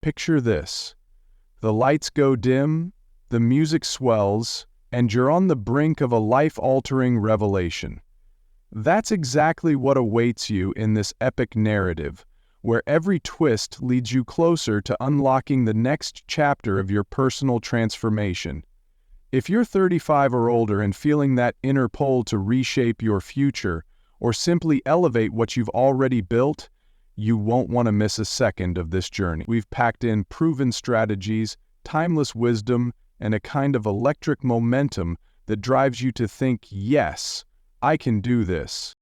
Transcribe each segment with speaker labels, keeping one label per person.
Speaker 1: Picture this. The lights go dim, the music swells, and you're on the brink of a life-altering revelation. That's exactly what awaits you in this epic narrative, where every twist leads you closer to unlocking the next chapter of your personal transformation. If you're 35 or older and feeling that inner pull to reshape your future, or simply elevate what you've already built, you won't want to miss a second of this journey. We've packed in proven strategies, timeless wisdom, and a kind of electric momentum that drives you to think, yes, I can do this.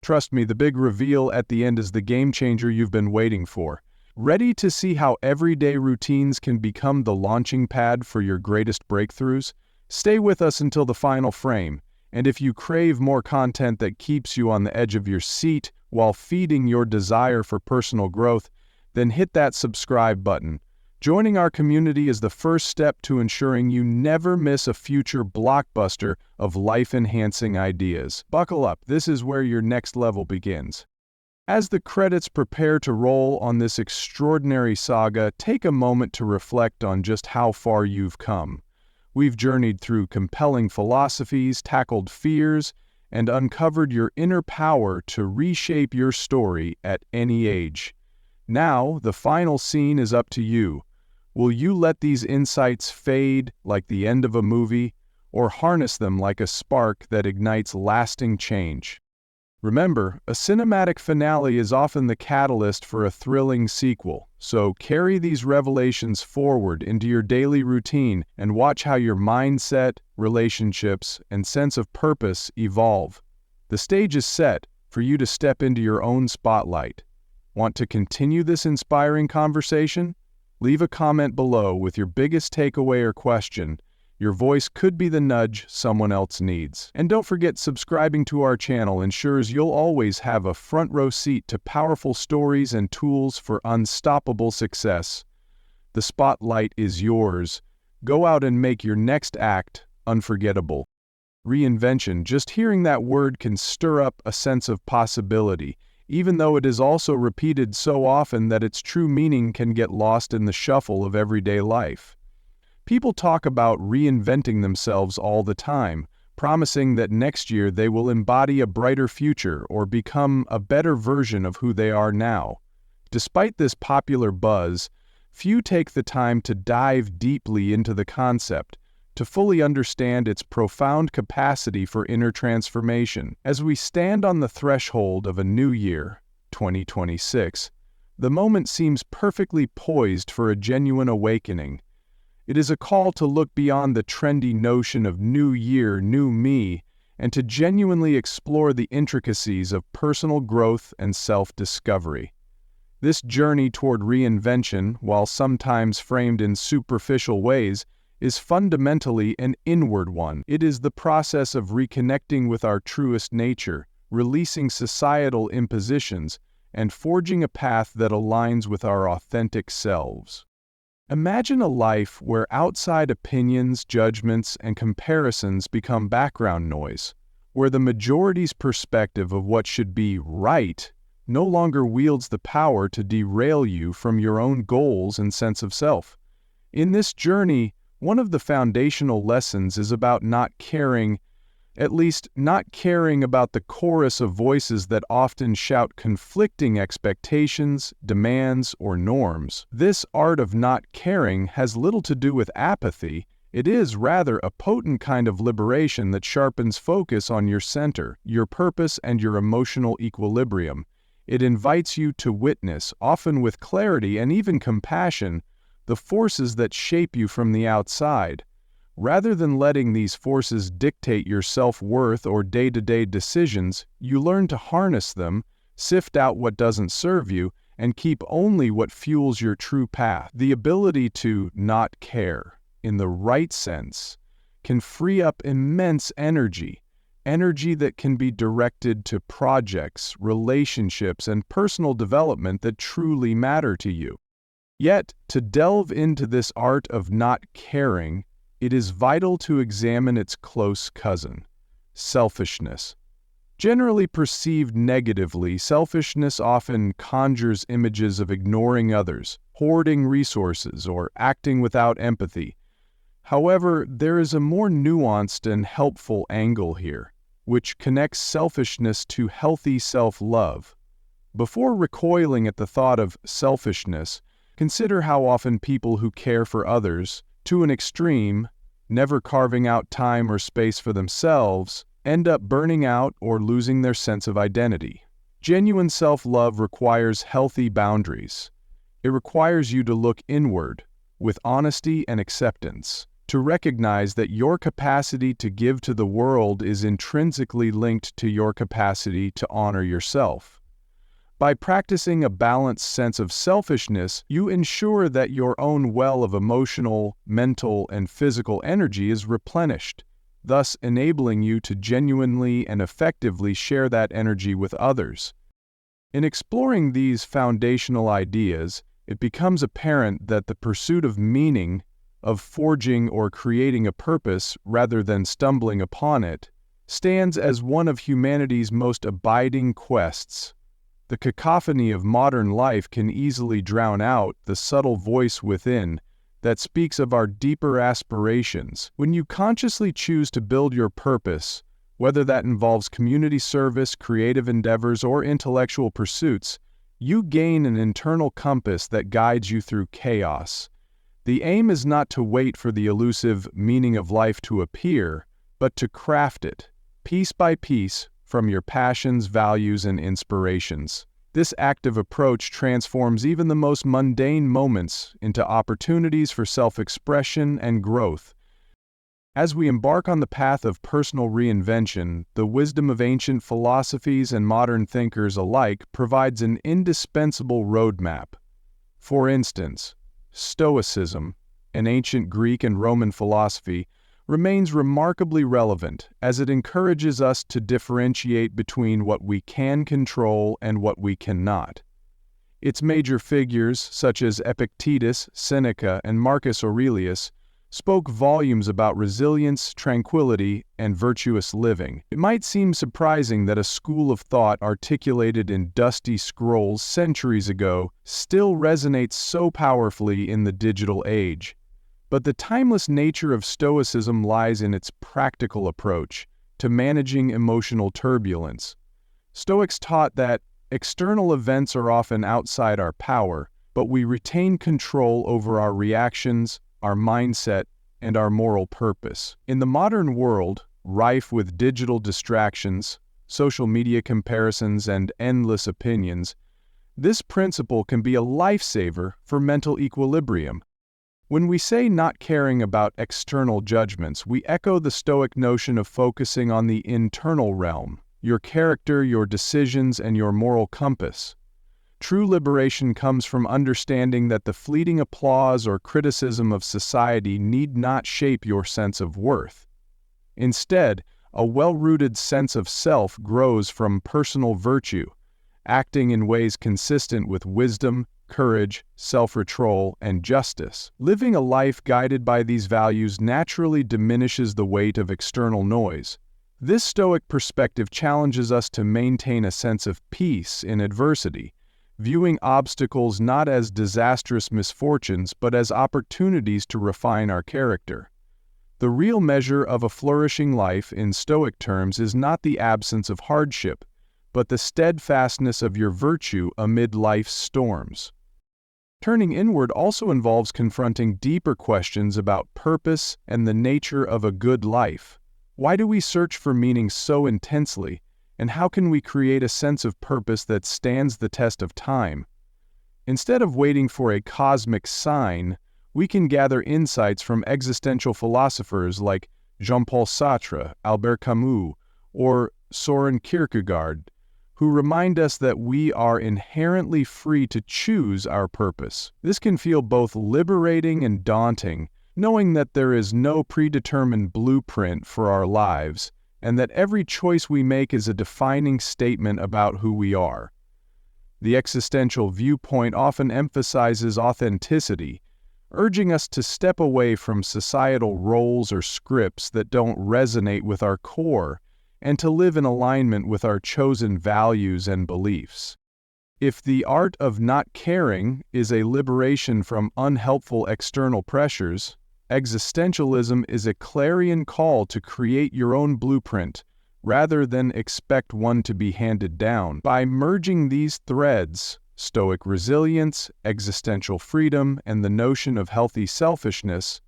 Speaker 1: Trust me, the big reveal at the end is the game changer you've been waiting for. Ready to see how everyday routines can become the launching pad for your greatest breakthroughs? Stay with us until the final frame, and if you crave more content that keeps you on the edge of your seat while feeding your desire for personal growth, then hit that subscribe button. Joining our community is the first step to ensuring you never miss a future blockbuster of life-enhancing ideas. Buckle up, this is where your next level begins. As the credits prepare to roll on this extraordinary saga, take a moment to reflect on just how far you've come. We've journeyed through compelling philosophies, tackled fears, and uncovered your inner power to reshape your story at any age. Now, the final scene is up to you. Will you let these insights fade like the end of a movie, or harness them like a spark that ignites lasting change? Remember, a cinematic finale is often the catalyst for a thrilling sequel, so carry these revelations forward into your daily routine and watch how your mindset, relationships, and sense of purpose evolve. The stage is set for you to step into your own spotlight. Want to continue this inspiring conversation? Leave a comment below with your biggest takeaway or question. Your voice could be the nudge someone else needs. And don't forget, subscribing to our channel ensures you'll always have a front row seat to powerful stories and tools for unstoppable success. The spotlight is yours. Go out and make your next act unforgettable. Reinvention, just hearing that word can stir up a sense of possibility, even though it is also repeated so often that its true meaning can get lost in the shuffle of everyday life. People talk about reinventing themselves all the time, promising that next year they will embody a brighter future or become a better version of who they are now. Despite this popular buzz, few take the time to dive deeply into the concept, to fully understand its profound capacity for inner transformation. As we stand on the threshold of a new year, 2026, the moment seems perfectly poised for a genuine awakening. It is a call to look beyond the trendy notion of new year, new me, and to genuinely explore the intricacies of personal growth and self-discovery. This journey toward reinvention, while sometimes framed in superficial ways, is fundamentally an inward one. It is the process of reconnecting with our truest nature, releasing societal impositions, and forging a path that aligns with our authentic selves. Imagine a life where outside opinions, judgments, and comparisons become background noise, where the majority's perspective of what should be right no longer wields the power to derail you from your own goals and sense of self. In this journey, one of the foundational lessons is about not caring about the chorus of voices that often shout conflicting expectations, demands, or norms. This art of not caring has little to do with apathy. It is rather a potent kind of liberation that sharpens focus on your center, your purpose, and your emotional equilibrium. It invites you to witness, often with clarity and even compassion, the forces that shape you from the outside. Rather than letting these forces dictate your self-worth or day-to-day decisions, you learn to harness them, sift out what doesn't serve you, and keep only what fuels your true path. The ability to not care, in the right sense, can free up immense energy that can be directed to projects, relationships, and personal development that truly matter to you. Yet, to delve into this art of not caring, it is vital to examine its close cousin, selfishness. Generally perceived negatively, selfishness often conjures images of ignoring others, hoarding resources, or acting without empathy. However, there is a more nuanced and helpful angle here, which connects selfishness to healthy self-love. Before recoiling at the thought of selfishness, consider how often people who care for others, to an extreme, never carving out time or space for themselves, end up burning out or losing their sense of identity. Genuine self-love requires healthy boundaries. It requires you to look inward, with honesty and acceptance, to recognize that your capacity to give to the world is intrinsically linked to your capacity to honor yourself. By practicing a balanced sense of selfishness, you ensure that your own well of emotional, mental, and physical energy is replenished, thus enabling you to genuinely and effectively share that energy with others. In exploring these foundational ideas, it becomes apparent that the pursuit of meaning, of forging or creating a purpose rather than stumbling upon it, stands as one of humanity's most abiding quests. The cacophony of modern life can easily drown out the subtle voice within that speaks of our deeper aspirations. When you consciously choose to build your purpose, whether that involves community service, creative endeavors, or intellectual pursuits, you gain an internal compass that guides you through chaos. The aim is not to wait for the elusive meaning of life to appear, but to craft it, piece by piece, from your passions, values, and inspirations. This active approach transforms even the most mundane moments into opportunities for self-expression and growth. As we embark on the path of personal reinvention, the wisdom of ancient philosophies and modern thinkers alike provides an indispensable roadmap. For instance, Stoicism, an ancient Greek and Roman philosophy, remains remarkably relevant as it encourages us to differentiate between what we can control and what we cannot. Its major figures, such as Epictetus, Seneca, and Marcus Aurelius, spoke volumes about resilience, tranquility, and virtuous living. It might seem surprising that a school of thought articulated in dusty scrolls centuries ago still resonates so powerfully in the digital age. But the timeless nature of Stoicism lies in its practical approach to managing emotional turbulence. Stoics taught that external events are often outside our power, but we retain control over our reactions, our mindset, and our moral purpose. In the modern world, rife with digital distractions, social media comparisons, and endless opinions, this principle can be a lifesaver for mental equilibrium. When we say not caring about external judgments, we echo the Stoic notion of focusing on the internal realm, your character, your decisions, and your moral compass. True liberation comes from understanding that the fleeting applause or criticism of society need not shape your sense of worth. Instead, a well-rooted sense of self grows from personal virtue, acting in ways consistent with wisdom, courage, self-control, and justice. Living a life guided by these values naturally diminishes the weight of external noise. This Stoic perspective challenges us to maintain a sense of peace in adversity, viewing obstacles not as disastrous misfortunes but as opportunities to refine our character. The real measure of a flourishing life in Stoic terms is not the absence of hardship, but the steadfastness of your virtue amid life's storms. Turning inward also involves confronting deeper questions about purpose and the nature of a good life. Why do we search for meaning so intensely, and how can we create a sense of purpose that stands the test of time? Instead of waiting for a cosmic sign, we can gather insights from existential philosophers like Jean-Paul Sartre, Albert Camus, or Soren Kierkegaard, who remind us that we are inherently free to choose our purpose. This can feel both liberating and daunting, knowing that there is no predetermined blueprint for our lives, and that every choice we make is a defining statement about who we are. The existential viewpoint often emphasizes authenticity, urging us to step away from societal roles or scripts that don't resonate with our core and to live in alignment with our chosen values and beliefs. If the art of not caring is a liberation from unhelpful external pressures, existentialism is a clarion call to create your own blueprint, rather than expect one to be handed down. By merging these threads, Stoic resilience, existential freedom, and the notion of healthy selfishness,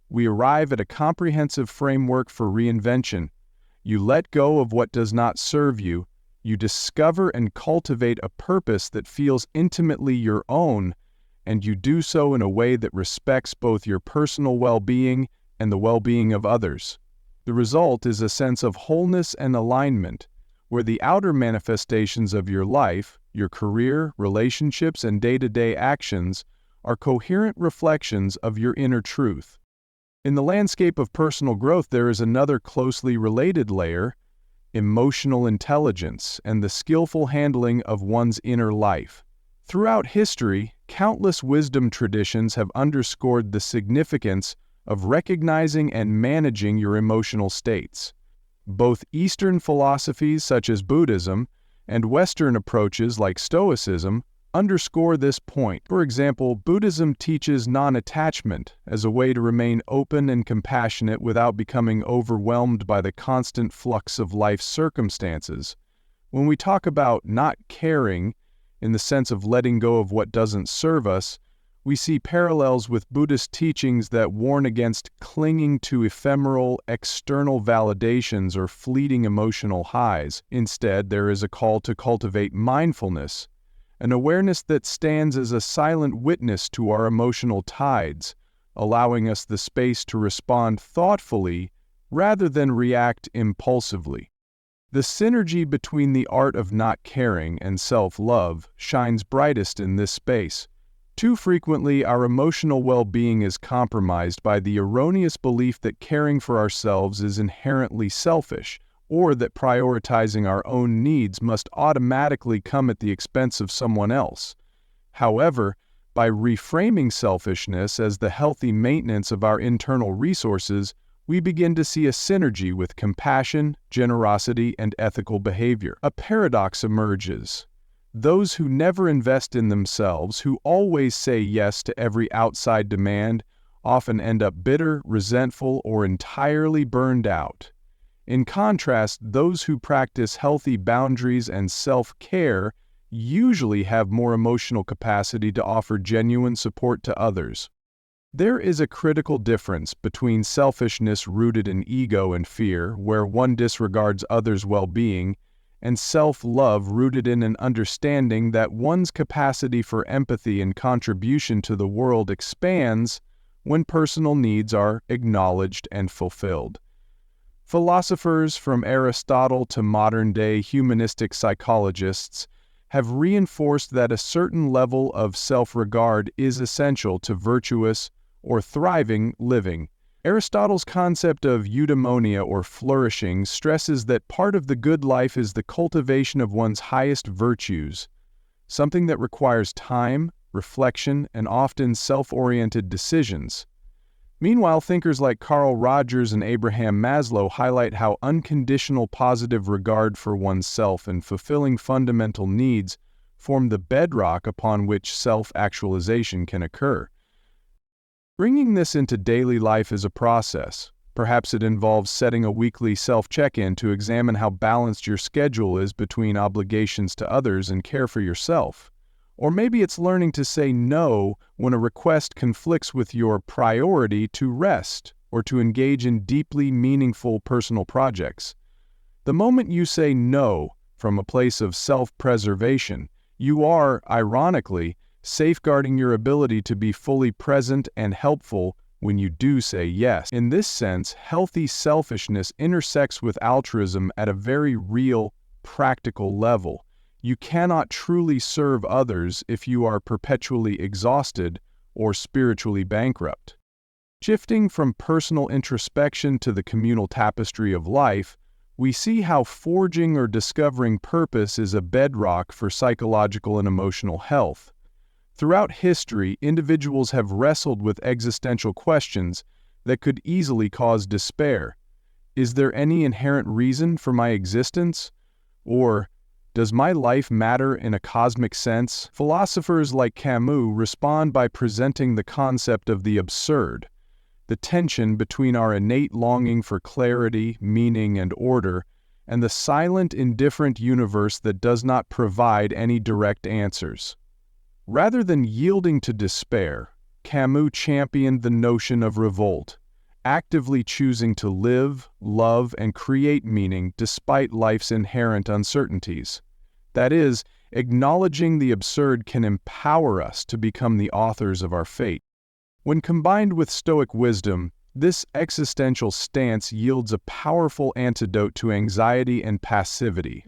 Speaker 1: we arrive at a comprehensive framework for reinvention. You let go of what does not serve you, you discover and cultivate a purpose that feels intimately your own, and you do so in a way that respects both your personal well-being and the well-being of others. The result is a sense of wholeness and alignment, where the outer manifestations of your life, your career, relationships, and day-to-day actions are coherent reflections of your inner truth. In the landscape of personal growth, there is another closely related layer: emotional intelligence and the skillful handling of one's inner life. Throughout history, countless wisdom traditions have underscored the significance of recognizing and managing your emotional states. Both Eastern philosophies such as Buddhism and Western approaches like Stoicism underscore this point. For example, Buddhism teaches non-attachment as a way to remain open and compassionate without becoming overwhelmed by the constant flux of life's circumstances. When we talk about not caring, in the sense of letting go of what doesn't serve us, we see parallels with Buddhist teachings that warn against clinging to ephemeral, external validations or fleeting emotional highs. Instead, there is a call to cultivate mindfulness, an awareness that stands as a silent witness to our emotional tides, allowing us the space to respond thoughtfully rather than react impulsively. The synergy between the art of not caring and self-love shines brightest in this space. Too frequently, our emotional well-being is compromised by the erroneous belief that caring for ourselves is inherently selfish, or that prioritizing our own needs must automatically come at the expense of someone else. However, by reframing selfishness as the healthy maintenance of our internal resources, we begin to see a synergy with compassion, generosity, and ethical behavior. A paradox emerges. Those who never invest in themselves, who always say yes to every outside demand, often end up bitter, resentful, or entirely burned out. In contrast, those who practice healthy boundaries and self-care usually have more emotional capacity to offer genuine support to others. There is a critical difference between selfishness rooted in ego and fear, where one disregards others' well-being, and self-love rooted in an understanding that one's capacity for empathy and contribution to the world expands when personal needs are acknowledged and fulfilled. Philosophers from Aristotle to modern-day humanistic psychologists have reinforced that a certain level of self-regard is essential to virtuous or thriving living. Aristotle's concept of eudaimonia or flourishing stresses that part of the good life is the cultivation of one's highest virtues, something that requires time, reflection, and often self-oriented decisions. Meanwhile, thinkers like Carl Rogers and Abraham Maslow highlight how unconditional positive regard for oneself and fulfilling fundamental needs form the bedrock upon which self-actualization can occur. Bringing this into daily life is a process. Perhaps it involves setting a weekly self-check-in to examine how balanced your schedule is between obligations to others and care for yourself. Or maybe it's learning to say no when a request conflicts with your priority to rest or to engage in deeply meaningful personal projects. The moment you say no from a place of self-preservation, you are, ironically, safeguarding your ability to be fully present and helpful when you do say yes. In this sense, healthy selfishness intersects with altruism at a very real, practical level. You cannot truly serve others if you are perpetually exhausted or spiritually bankrupt. Shifting from personal introspection to the communal tapestry of life, we see how forging or discovering purpose is a bedrock for psychological and emotional health. Throughout history, individuals have wrestled with existential questions that could easily cause despair. Is there any inherent reason for my existence? Or, does my life matter in a cosmic sense? Philosophers like Camus respond by presenting the concept of the absurd, the tension between our innate longing for clarity, meaning, and order, and the silent, indifferent universe that does not provide any direct answers. Rather than yielding to despair, Camus championed the notion of revolt, actively choosing to live, love, and create meaning despite life's inherent uncertainties. That is, acknowledging the absurd can empower us to become the authors of our fate. When combined with Stoic wisdom, this existential stance yields a powerful antidote to anxiety and passivity.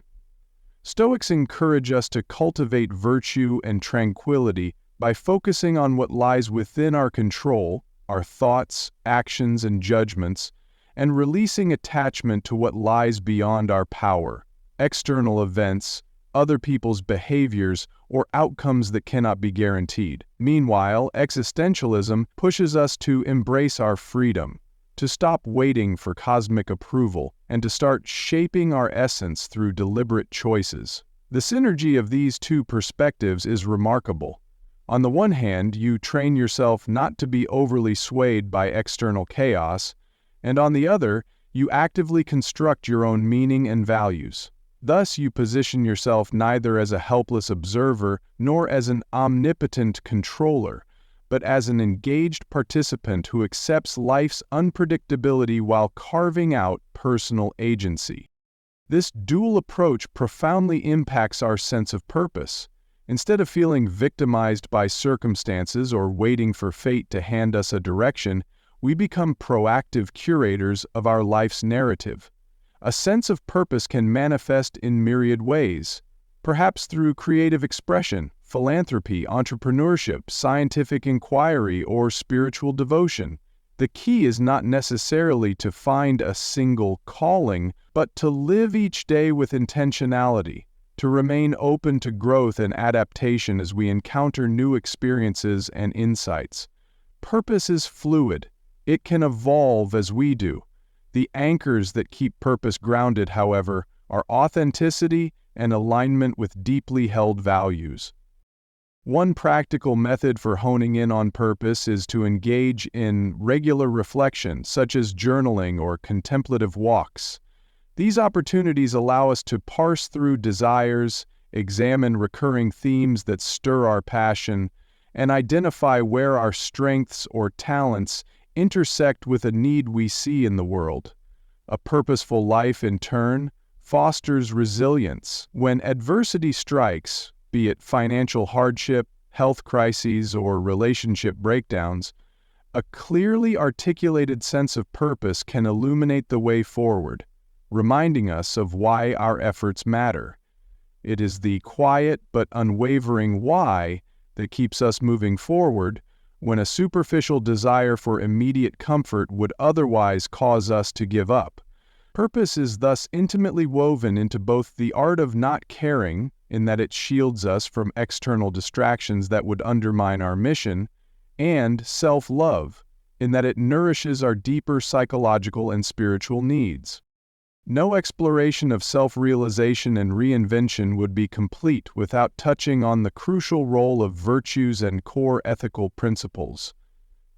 Speaker 1: Stoics encourage us to cultivate virtue and tranquility by focusing on what lies within our control, our thoughts, actions, and judgments, and releasing attachment to what lies beyond our power, external events, other people's behaviors, or outcomes that cannot be guaranteed. Meanwhile, existentialism pushes us to embrace our freedom, to stop waiting for cosmic approval, and to start shaping our essence through deliberate choices. The synergy of these two perspectives is remarkable. On the one hand, you train yourself not to be overly swayed by external chaos, and on the other, you actively construct your own meaning and values. Thus, you position yourself neither as a helpless observer nor as an omnipotent controller, but as an engaged participant who accepts life's unpredictability while carving out personal agency. This dual approach profoundly impacts our sense of purpose. Instead of feeling victimized by circumstances or waiting for fate to hand us a direction, we become proactive curators of our life's narrative. A sense of purpose can manifest in myriad ways, perhaps through creative expression, philanthropy, entrepreneurship, scientific inquiry, or spiritual devotion. The key is not necessarily to find a single calling, but to live each day with intentionality, to remain open to growth and adaptation as we encounter new experiences and insights. Purpose is fluid. It can evolve as we do. The anchors that keep purpose grounded, however, are authenticity and alignment with deeply held values. One practical method for honing in on purpose is to engage in regular reflection, such as journaling or contemplative walks. These opportunities allow us to parse through desires, examine recurring themes that stir our passion, and identify where our strengths or talents intersect with a need we see in the world. A purposeful life, in turn, fosters resilience. When adversity strikes, be it financial hardship, health crises, or relationship breakdowns, a clearly articulated sense of purpose can illuminate the way forward, reminding us of why our efforts matter. It is the quiet but unwavering why that keeps us moving forward when a superficial desire for immediate comfort would otherwise cause us to give up. Purpose is thus intimately woven into both the art of not caring, in that it shields us from external distractions that would undermine our mission, and self-love, in that it nourishes our deeper psychological and spiritual needs. No exploration of self-realization and reinvention would be complete without touching on the crucial role of virtues and core ethical principles.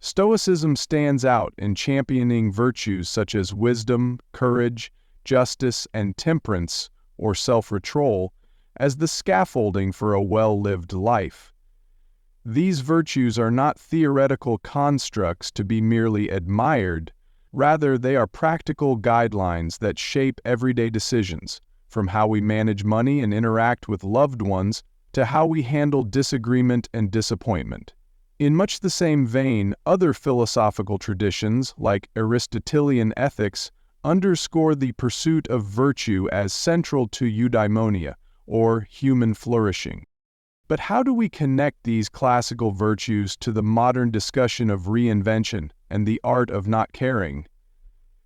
Speaker 1: Stoicism stands out in championing virtues such as wisdom, courage, justice, and temperance, or self-control, as the scaffolding for a well-lived life. These virtues are not theoretical constructs to be merely admired. Rather, they are practical guidelines that shape everyday decisions, from how we manage money and interact with loved ones to how we handle disagreement and disappointment. In much the same vein, other philosophical traditions, like Aristotelian ethics, underscore the pursuit of virtue as central to eudaimonia, or human flourishing. But how do we connect these classical virtues to the modern discussion of reinvention and the art of not caring?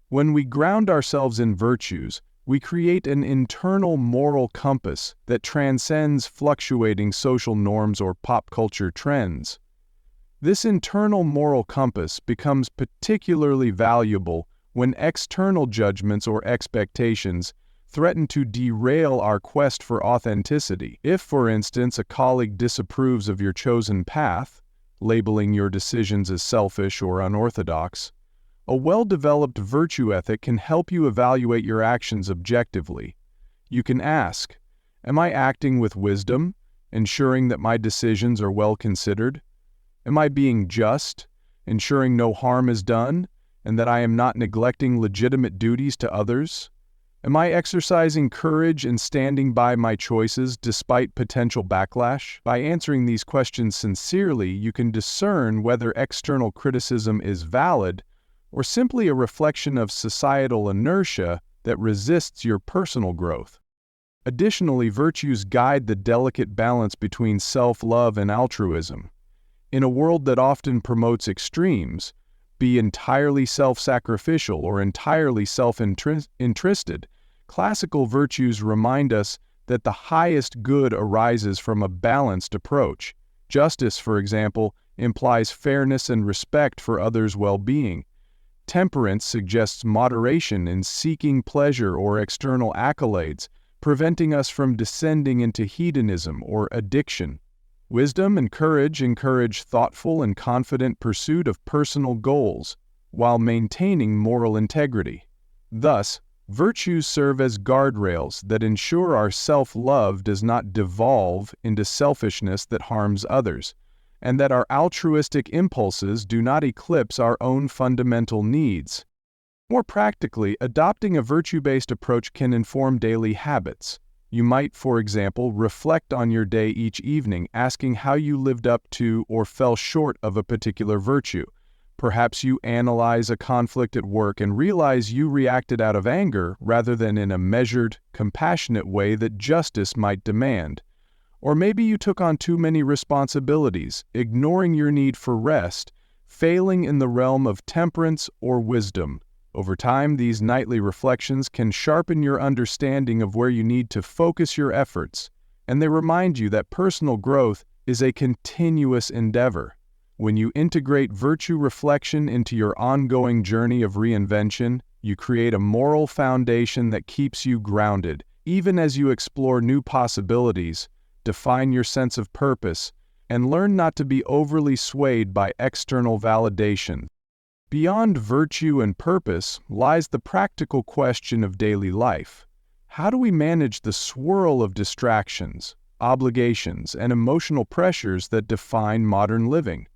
Speaker 1: When we ground ourselves in virtues, we create an internal moral compass that transcends fluctuating social norms or pop culture trends. This internal moral compass becomes particularly valuable when external judgments or expectations threaten to derail our quest for authenticity. If, for instance, a colleague disapproves of your chosen path, labeling your decisions as selfish or unorthodox, a well-developed virtue ethic can help you evaluate your actions objectively. You can ask, am I acting with wisdom, ensuring that my decisions are well considered? Am I being just, ensuring no harm is done, and that I am not neglecting legitimate duties to others? Am I exercising courage and standing by my choices despite potential backlash? By answering these questions sincerely, you can discern whether external criticism is valid or simply a reflection of societal inertia that resists your personal growth. Additionally, virtues guide the delicate balance between self-love and altruism. In a world that often promotes extremes, be entirely self-sacrificial or entirely self-interested, classical virtues remind us that the highest good arises from a balanced approach. Justice, for example, implies fairness and respect for others' well-being. Temperance suggests moderation in seeking pleasure or external accolades, preventing us from descending into hedonism or addiction. Wisdom and courage encourage thoughtful and confident pursuit of personal goals, while maintaining moral integrity. Thus, virtues serve as guardrails that ensure our self-love does not devolve into selfishness that harms others, and that our altruistic impulses do not eclipse our own fundamental needs. More practically, adopting a virtue-based approach can inform daily habits. You might, for example, reflect on your day each evening, asking how you lived up to or fell short of a particular virtue. Perhaps you analyze a conflict at work and realize you reacted out of anger rather than in a measured, compassionate way that justice might demand. Or maybe you took on too many responsibilities, ignoring your need for rest, failing in the realm of temperance or wisdom. Over time, these nightly reflections can sharpen your understanding of where you need to focus your efforts, and they remind you that personal growth is a continuous endeavor. When you integrate virtue reflection into your ongoing journey of reinvention, you create a moral foundation that keeps you grounded, even as you explore new possibilities, define your sense of purpose, and learn not to be overly swayed by external validation. Beyond virtue and purpose lies the practical question of daily life. How do we manage the swirl of distractions, obligations, and emotional pressures that define modern living?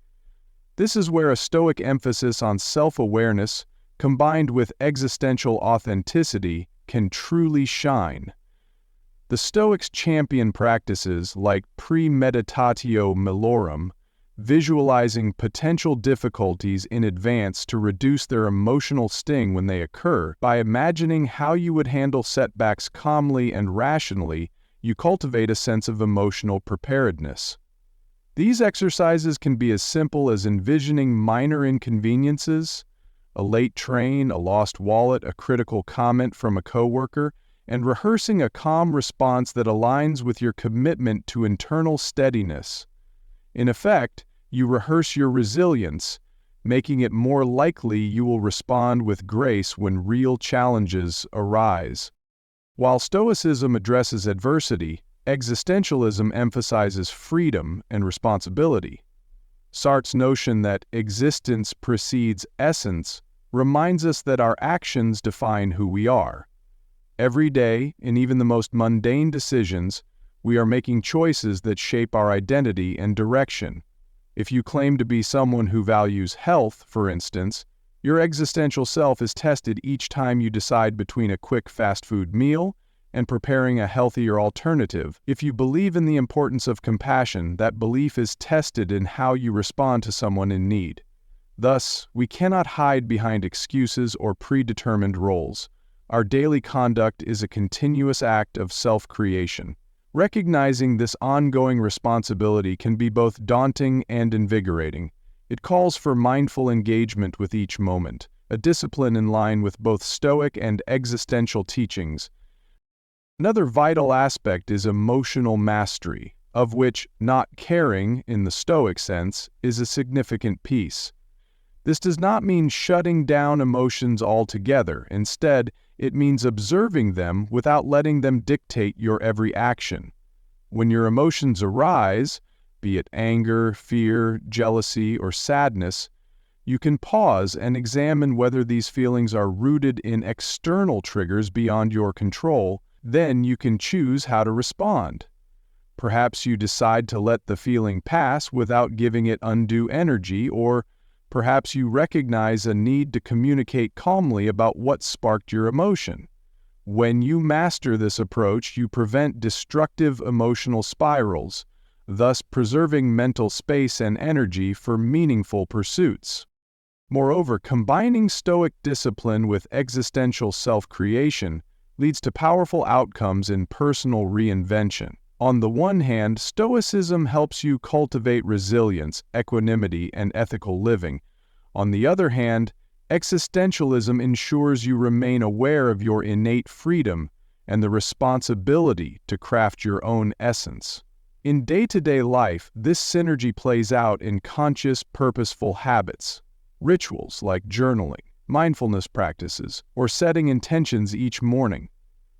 Speaker 1: This is where a Stoic emphasis on self-awareness, combined with existential authenticity, can truly shine. The Stoics champion practices like premeditatio malorum, visualizing potential difficulties in advance to reduce their emotional sting when they occur. By imagining how you would handle setbacks calmly and rationally, you cultivate a sense of emotional preparedness. These exercises can be as simple as envisioning minor inconveniences, a late train, a lost wallet, a critical comment from a coworker, and rehearsing a calm response that aligns with your commitment to internal steadiness. In effect, you rehearse your resilience, making it more likely you will respond with grace when real challenges arise. While Stoicism addresses adversity, existentialism emphasizes freedom and responsibility. Sartre's notion that existence precedes essence reminds us that our actions define who we are. Every day, in even the most mundane decisions, we are making choices that shape our identity and direction. If you claim to be someone who values health, for instance, your existential self is tested each time you decide between a quick fast food meal and preparing a healthier alternative. If you believe in the importance of compassion, that belief is tested in how you respond to someone in need. Thus, we cannot hide behind excuses or predetermined roles. Our daily conduct is a continuous act of self-creation. Recognizing this ongoing responsibility can be both daunting and invigorating. It calls for mindful engagement with each moment, a discipline in line with both Stoic and existential teachings. Another vital aspect is emotional mastery, of which not caring, in the Stoic sense, is a significant piece. This does not mean shutting down emotions altogether. Instead, it means observing them without letting them dictate your every action. When your emotions arise, be it anger, fear, jealousy, or sadness, you can pause and examine whether these feelings are rooted in external triggers beyond your control. Then you can choose how to respond. Perhaps you decide to let the feeling pass without giving it undue energy, or perhaps you recognize a need to communicate calmly about what sparked your emotion. When you master this approach, you prevent destructive emotional spirals, thus preserving mental space and energy for meaningful pursuits. Moreover, combining Stoic discipline with existential self-creation leads to powerful outcomes in personal reinvention. On the one hand, Stoicism helps you cultivate resilience, equanimity, and ethical living. On the other hand, existentialism ensures you remain aware of your innate freedom and the responsibility to craft your own essence. In day-to-day life, this synergy plays out in conscious, purposeful habits. Rituals like journaling, mindfulness practices, or setting intentions each morning.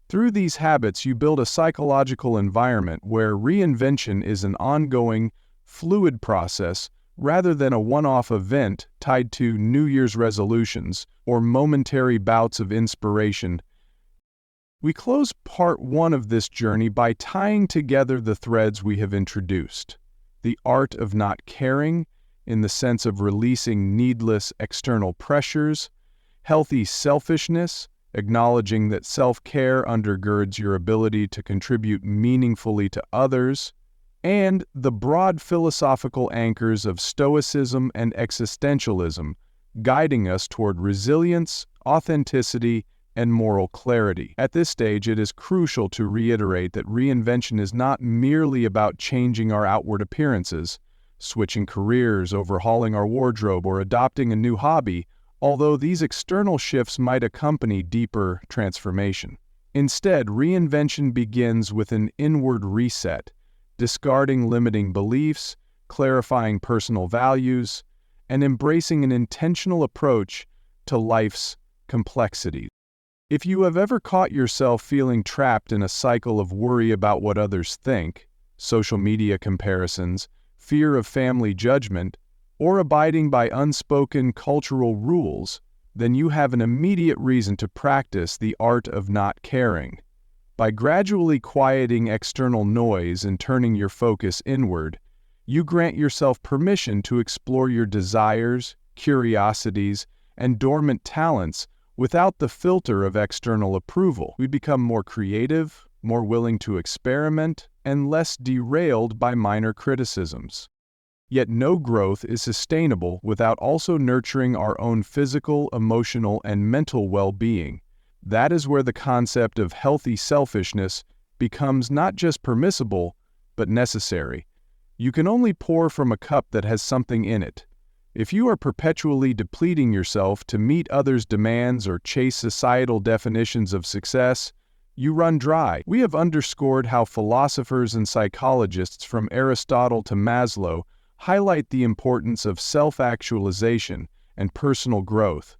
Speaker 1: Through these habits, you build a psychological environment where reinvention is an ongoing, fluid process rather than a one-off event tied to New Year's resolutions or momentary bouts of inspiration. We close part one of this journey by tying together the threads we have introduced. The art of not caring, in the sense of releasing needless external pressures, healthy selfishness, acknowledging that self-care undergirds your ability to contribute meaningfully to others, and the broad philosophical anchors of Stoicism and existentialism, guiding us toward resilience, authenticity, and moral clarity. At this stage, it is crucial to reiterate that reinvention is not merely about changing our outward appearances, switching careers, overhauling our wardrobe, or adopting a new hobby, although these external shifts might accompany deeper transformation. Instead, reinvention begins with an inward reset, discarding limiting beliefs, clarifying personal values, and embracing an intentional approach to life's complexities. If you have ever caught yourself feeling trapped in a cycle of worry about what others think, social media comparisons, fear of family judgment, or abiding by unspoken cultural rules, then you have an immediate reason to practice the art of not caring. By gradually quieting external noise and turning your focus inward, you grant yourself permission to explore your desires, curiosities, and dormant talents without the filter of external approval. We become more creative, more willing to experiment, and less derailed by minor criticisms. Yet no growth is sustainable without also nurturing our own physical, emotional, and mental well-being. That is where the concept of healthy selfishness becomes not just permissible, but necessary. You can only pour from a cup that has something in it. If you are perpetually depleting yourself to meet others' demands or chase societal definitions of success, you run dry. We have underscored how philosophers and psychologists from Aristotle to Maslow highlight the importance of self-actualization and personal growth.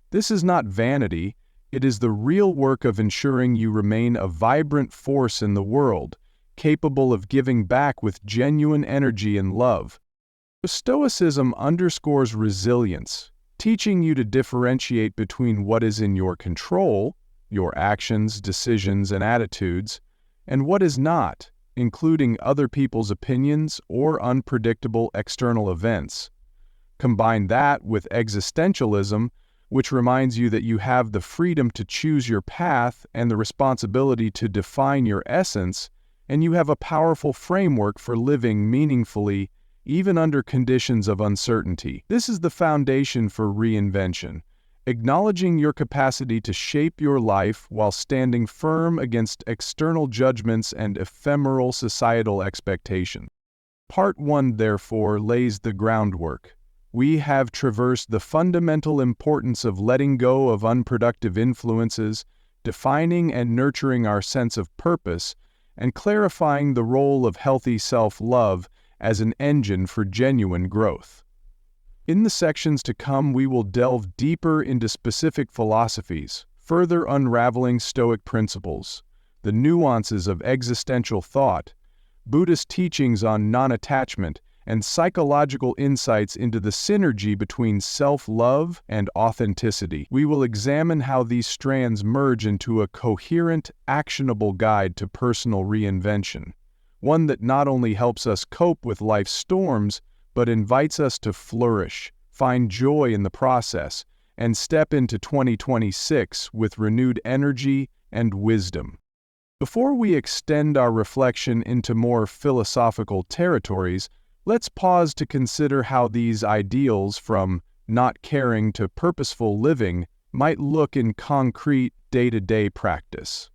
Speaker 1: This is not vanity, it is the real work of ensuring you remain a vibrant force in the world, capable of giving back with genuine energy and love. Stoicism underscores resilience, teaching you to differentiate between what is in your control, your actions, decisions, and attitudes, and what is not, including other people's opinions or unpredictable external events. Combine that with existentialism, which reminds you that you have the freedom to choose your path and the responsibility to define your essence, and you have a powerful framework for living meaningfully, even under conditions of uncertainty. This is the foundation for reinvention, acknowledging your capacity to shape your life while standing firm against external judgments and ephemeral societal expectations. Part 1, therefore, lays the groundwork. We have traversed the fundamental importance of letting go of unproductive influences, defining and nurturing our sense of purpose, and clarifying the role of healthy self-love as an engine for genuine growth. In the sections to come, we will delve deeper into specific philosophies, further unraveling Stoic principles, the nuances of existential thought, Buddhist teachings on non-attachment, and psychological insights into the synergy between self-love and authenticity. We will examine how these strands merge into a coherent, actionable guide to personal reinvention, one that not only helps us cope with life's storms, but invites us to flourish, find joy in the process, and step into 2026 with renewed energy and wisdom. Before we extend our reflection into more philosophical territories, let's pause to consider how these ideals, from not caring to purposeful living, might look in concrete, day-to-day practice.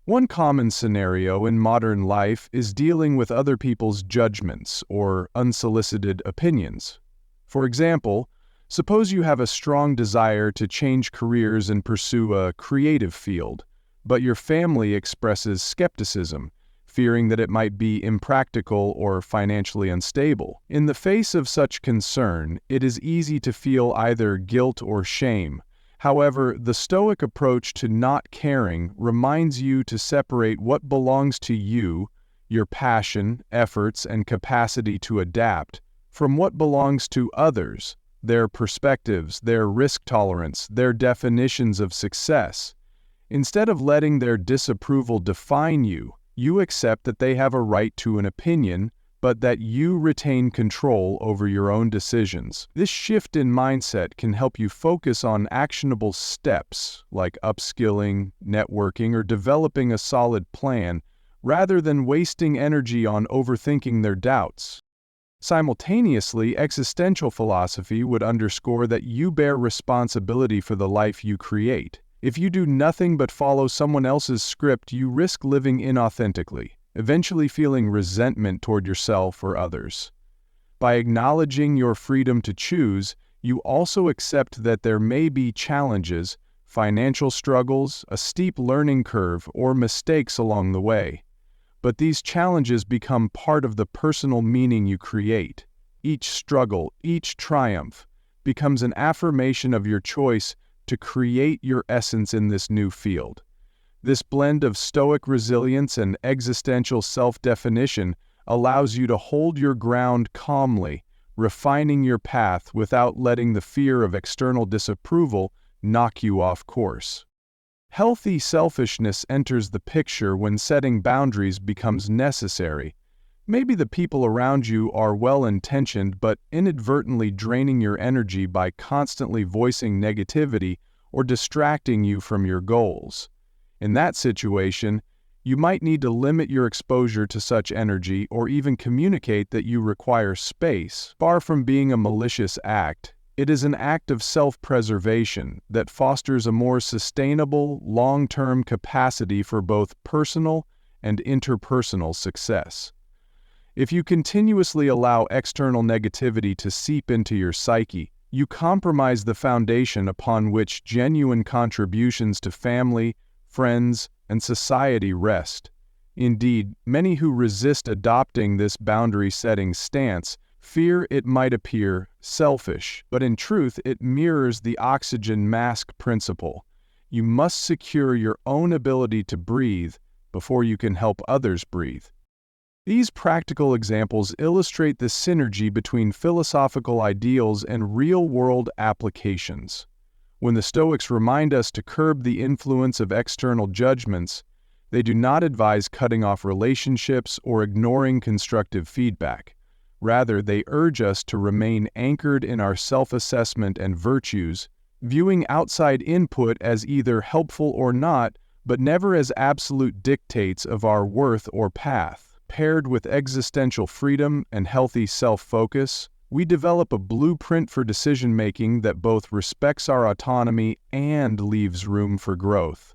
Speaker 1: One common scenario in modern life is dealing with other people's judgments or unsolicited opinions. For example, suppose you have a strong desire to change careers and pursue a creative field, but your family expresses skepticism, fearing that it might be impractical or financially unstable. In the face of such concern, it is easy to feel either guilt or shame. However, the Stoic approach to not caring reminds you to separate what belongs to you, your passion, efforts, and capacity to adapt, from what belongs to others, their perspectives, their risk tolerance, their definitions of success. Instead of letting their disapproval define you, you accept that they have a right to an opinion, but that you retain control over your own decisions. This shift in mindset can help you focus on actionable steps like upskilling, networking, or developing a solid plan, rather than wasting energy on overthinking their doubts. Simultaneously, existential philosophy would underscore that you bear responsibility for the life you create. If you do nothing but follow someone else's script, you risk living inauthentically, eventually feeling resentment toward yourself or others. By acknowledging your freedom to choose, you also accept that there may be challenges, financial struggles, a steep learning curve, or mistakes along the way. But these challenges become part of the personal meaning you create. Each struggle, each triumph, becomes an affirmation of your choice to create your essence in this new field. This blend of Stoic resilience and existential self-definition allows you to hold your ground calmly, refining your path without letting the fear of external disapproval knock you off course. Healthy selfishness enters the picture when setting boundaries becomes necessary. Maybe the people around you are well-intentioned but inadvertently draining your energy by constantly voicing negativity or distracting you from your goals. In that situation, you might need to limit your exposure to such energy or even communicate that you require space. Far from being a malicious act, it is an act of self-preservation that fosters a more sustainable, long-term capacity for both personal and interpersonal success. If you continuously allow external negativity to seep into your psyche, you compromise the foundation upon which genuine contributions to family, friends, and society rest. Indeed, many who resist adopting this boundary-setting stance fear it might appear selfish, but in truth it mirrors the oxygen mask principle. You must secure your own ability to breathe before you can help others breathe. These practical examples illustrate the synergy between philosophical ideals and real-world applications. When the Stoics remind us to curb the influence of external judgments, they do not advise cutting off relationships or ignoring constructive feedback. Rather, they urge us to remain anchored in our self-assessment and virtues, viewing outside input as either helpful or not, but never as absolute dictates of our worth or path. Paired with existential freedom and healthy self-focus, we develop a blueprint for decision-making that both respects our autonomy and leaves room for growth.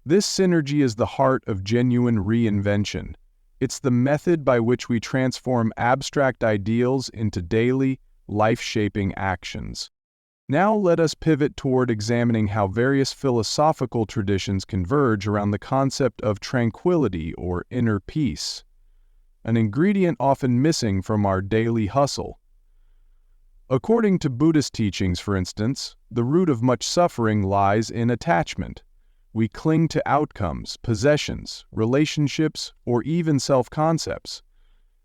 Speaker 1: This synergy is the heart of genuine reinvention. It's the method by which we transform abstract ideals into daily, life-shaping actions. Now let us pivot toward examining how various philosophical traditions converge around the concept of tranquility or inner peace, an ingredient often missing from our daily hustle. According to Buddhist teachings, for instance, the root of much suffering lies in attachment. We cling to outcomes, possessions, relationships, or even self-concepts.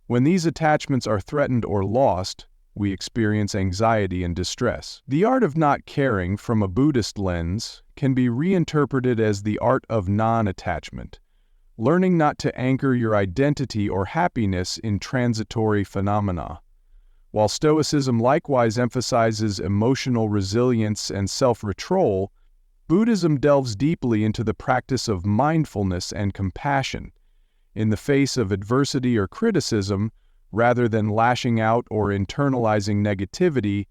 Speaker 1: When these attachments are threatened or lost, we experience anxiety and distress. The art of not caring from a Buddhist lens can be reinterpreted as the art of non-attachment, learning not to anchor your identity or happiness in transitory phenomena. While Stoicism likewise emphasizes emotional resilience and self-control, Buddhism delves deeply into the practice of mindfulness and compassion. In the face of adversity or criticism, rather than lashing out or internalizing negativity,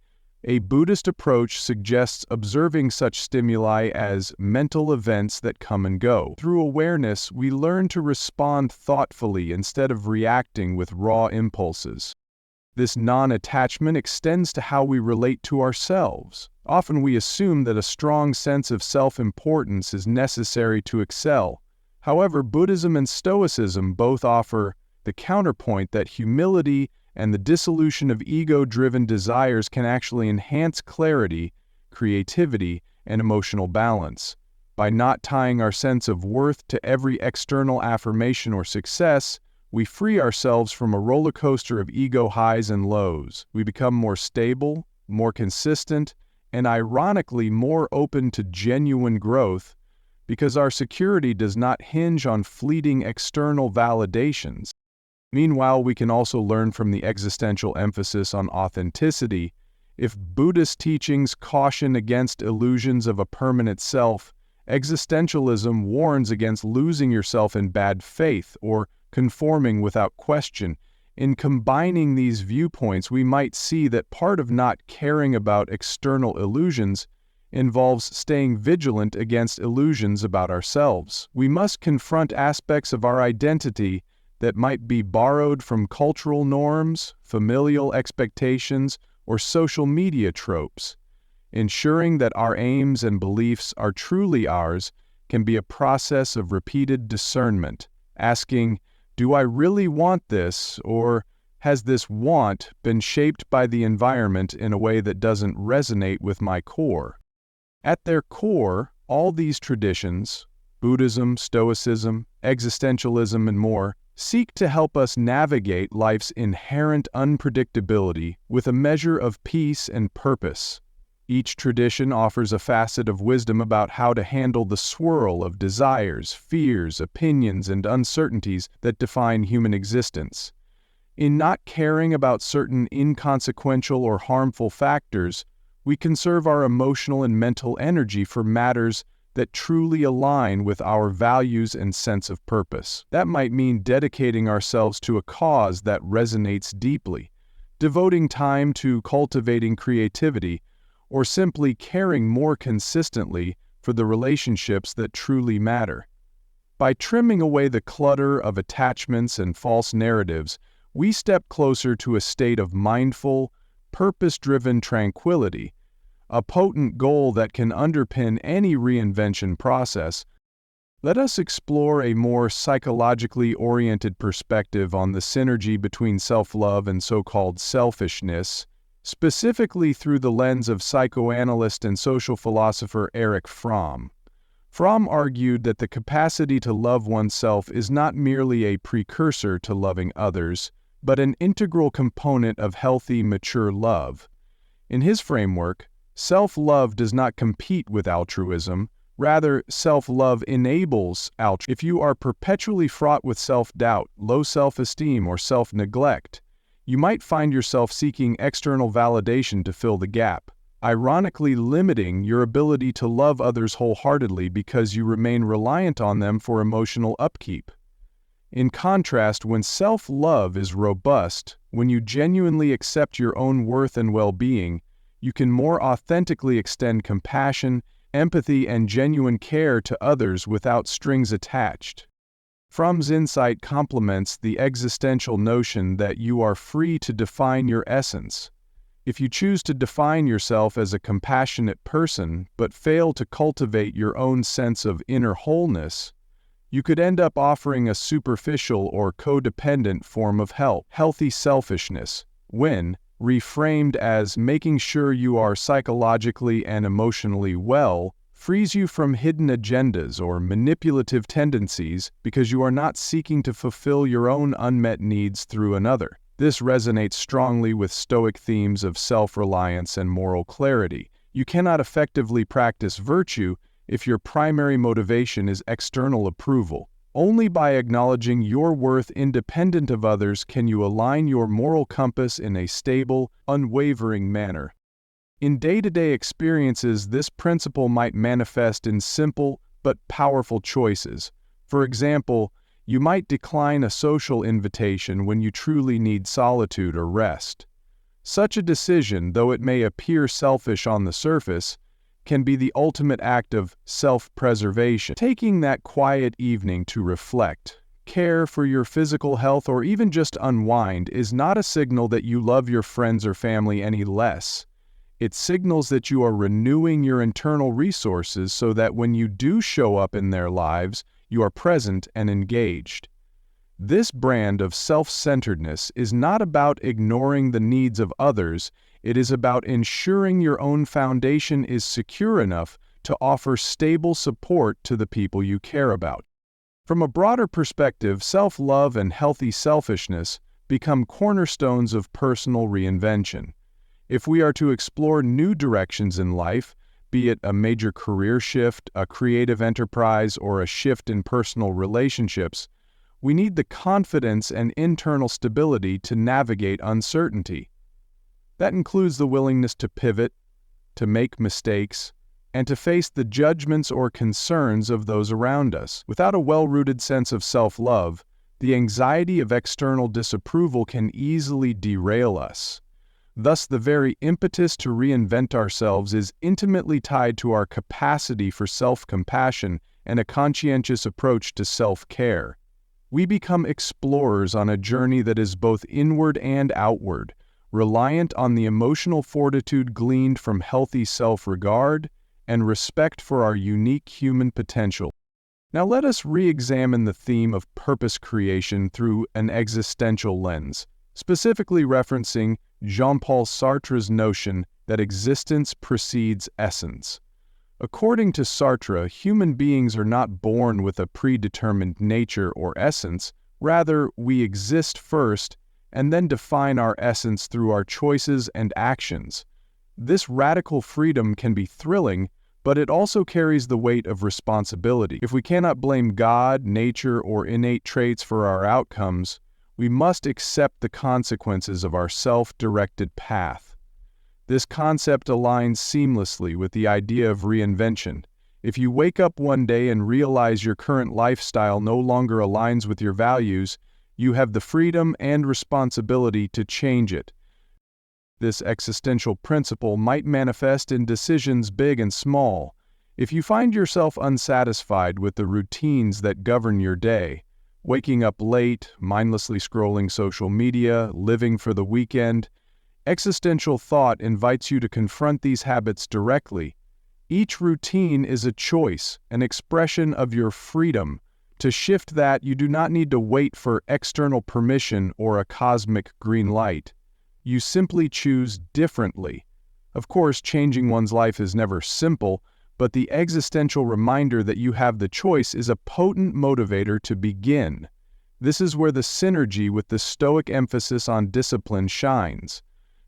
Speaker 1: a Buddhist approach suggests observing such stimuli as mental events that come and go. Through awareness, we learn to respond thoughtfully instead of reacting with raw impulses. This non-attachment extends to how we relate to ourselves. Often we assume that a strong sense of self-importance is necessary to excel. However, Buddhism and Stoicism both offer the counterpoint that humility and the dissolution of ego-driven desires can actually enhance clarity, creativity, and emotional balance. By not tying our sense of worth to every external affirmation or success, we free ourselves from a roller coaster of ego highs and lows. We become more stable, more consistent, and ironically more open to genuine growth because our security does not hinge on fleeting external validations. Meanwhile, we can also learn from the existential emphasis on authenticity. If Buddhist teachings caution against illusions of a permanent self, existentialism warns against losing yourself in bad faith or conforming without question. In combining these viewpoints, we might see that part of not caring about external illusions involves staying vigilant against illusions about ourselves. We must confront aspects of our identity that might be borrowed from cultural norms, familial expectations, or social media tropes. Ensuring that our aims and beliefs are truly ours can be a process of repeated discernment, asking, do I really want this, or has this want been shaped by the environment in a way that doesn't resonate with my core? At their core, all these traditions, Buddhism, Stoicism, existentialism, and more, seek to help us navigate life's inherent unpredictability with a measure of peace and purpose. Each tradition offers a facet of wisdom about how to handle the swirl of desires, fears, opinions, and uncertainties that define human existence. In not caring about certain inconsequential or harmful factors, we conserve our emotional and mental energy for matters that truly align with our values and sense of purpose. That might mean dedicating ourselves to a cause that resonates deeply, devoting time to cultivating creativity, or simply caring more consistently for the relationships that truly matter. By trimming away the clutter of attachments and false narratives, we step closer to a state of mindful, purpose-driven tranquility, a potent goal that can underpin any reinvention process. Let us explore a more psychologically oriented perspective on the synergy between self-love and so-called selfishness, specifically through the lens of psychoanalyst and social philosopher Erich Fromm. Fromm argued that the capacity to love oneself is not merely a precursor to loving others, but an integral component of healthy, mature love. In his framework, self-love does not compete with altruism. Rather, self-love enables altruism. If you are perpetually fraught with self-doubt, low self-esteem, or self-neglect, you might find yourself seeking external validation to fill the gap, ironically limiting your ability to love others wholeheartedly because you remain reliant on them for emotional upkeep. In contrast, when self-love is robust, when you genuinely accept your own worth and well-being, you can more authentically extend compassion, empathy, and genuine care to others without strings attached. Fromm's insight complements the existential notion that you are free to define your essence. If you choose to define yourself as a compassionate person but fail to cultivate your own sense of inner wholeness, you could end up offering a superficial or codependent form of healthy selfishness, when, reframed as making sure you are psychologically and emotionally well, frees you from hidden agendas or manipulative tendencies because you are not seeking to fulfill your own unmet needs through another. This resonates strongly with Stoic themes of self-reliance and moral clarity. You cannot effectively practice virtue if your primary motivation is external approval. Only by acknowledging your worth independent of others can you align your moral compass in a stable, unwavering manner. In day-to-day experiences, this principle might manifest in simple but powerful choices. For example, you might decline a social invitation when you truly need solitude or rest. Such a decision, though it may appear selfish on the surface, can be the ultimate act of self-preservation. Taking that quiet evening to reflect, care for your physical health, or even just unwind is not a signal that you love your friends or family any less. It signals that you are renewing your internal resources so that when you do show up in their lives, you are present and engaged. This brand of self-centeredness is not about ignoring the needs of others. It is about ensuring your own foundation is secure enough to offer stable support to the people you care about. From a broader perspective, self-love and healthy selfishness become cornerstones of personal reinvention. If we are to explore new directions in life, be it a major career shift, a creative enterprise, or a shift in personal relationships, we need the confidence and internal stability to navigate uncertainty. That includes the willingness to pivot, to make mistakes, and to face the judgments or concerns of those around us. Without a well-rooted sense of self-love, the anxiety of external disapproval can easily derail us. Thus, the very impetus to reinvent ourselves is intimately tied to our capacity for self-compassion and a conscientious approach to self-care. We become explorers on a journey that is both inward and outward, reliant on the emotional fortitude gleaned from healthy self-regard and respect for our unique human potential. Now let us re-examine the theme of purpose creation through an existential lens, specifically referencing Jean-Paul Sartre's notion that existence precedes essence. According to Sartre, human beings are not born with a predetermined nature or essence. Rather, we exist first and then define our essence through our choices and actions. This radical freedom can be thrilling, but it also carries the weight of responsibility. If we cannot blame God, nature, or innate traits for our outcomes, we must accept the consequences of our self-directed path. This concept aligns seamlessly with the idea of reinvention. If you wake up one day and realize your current lifestyle no longer aligns with your values, you have the freedom and responsibility to change it. This existential principle might manifest in decisions big and small. If you find yourself unsatisfied with the routines that govern your day, waking up late, mindlessly scrolling social media, living for the weekend, existential thought invites you to confront these habits directly. Each routine is a choice, an expression of your freedom. To shift that, you do not need to wait for external permission or a cosmic green light. You simply choose differently. Of course, changing one's life is never simple, but the existential reminder that you have the choice is a potent motivator to begin. This is where the synergy with the Stoic emphasis on discipline shines.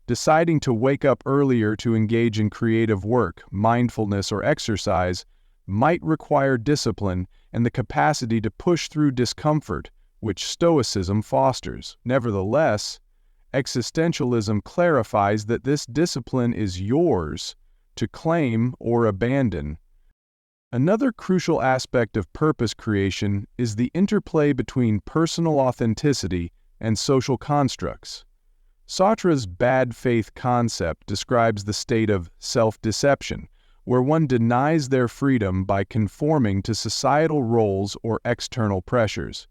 Speaker 1: Deciding to wake up earlier to engage in creative work, mindfulness, or exercise might require discipline and the capacity to push through discomfort, which Stoicism fosters. Nevertheless, existentialism clarifies that this discipline is yours to claim or abandon. Another crucial aspect of purpose creation is the interplay between personal authenticity and social constructs. Sartre's bad faith concept describes the state of self-deception, where one denies their freedom by conforming to societal roles or external pressures.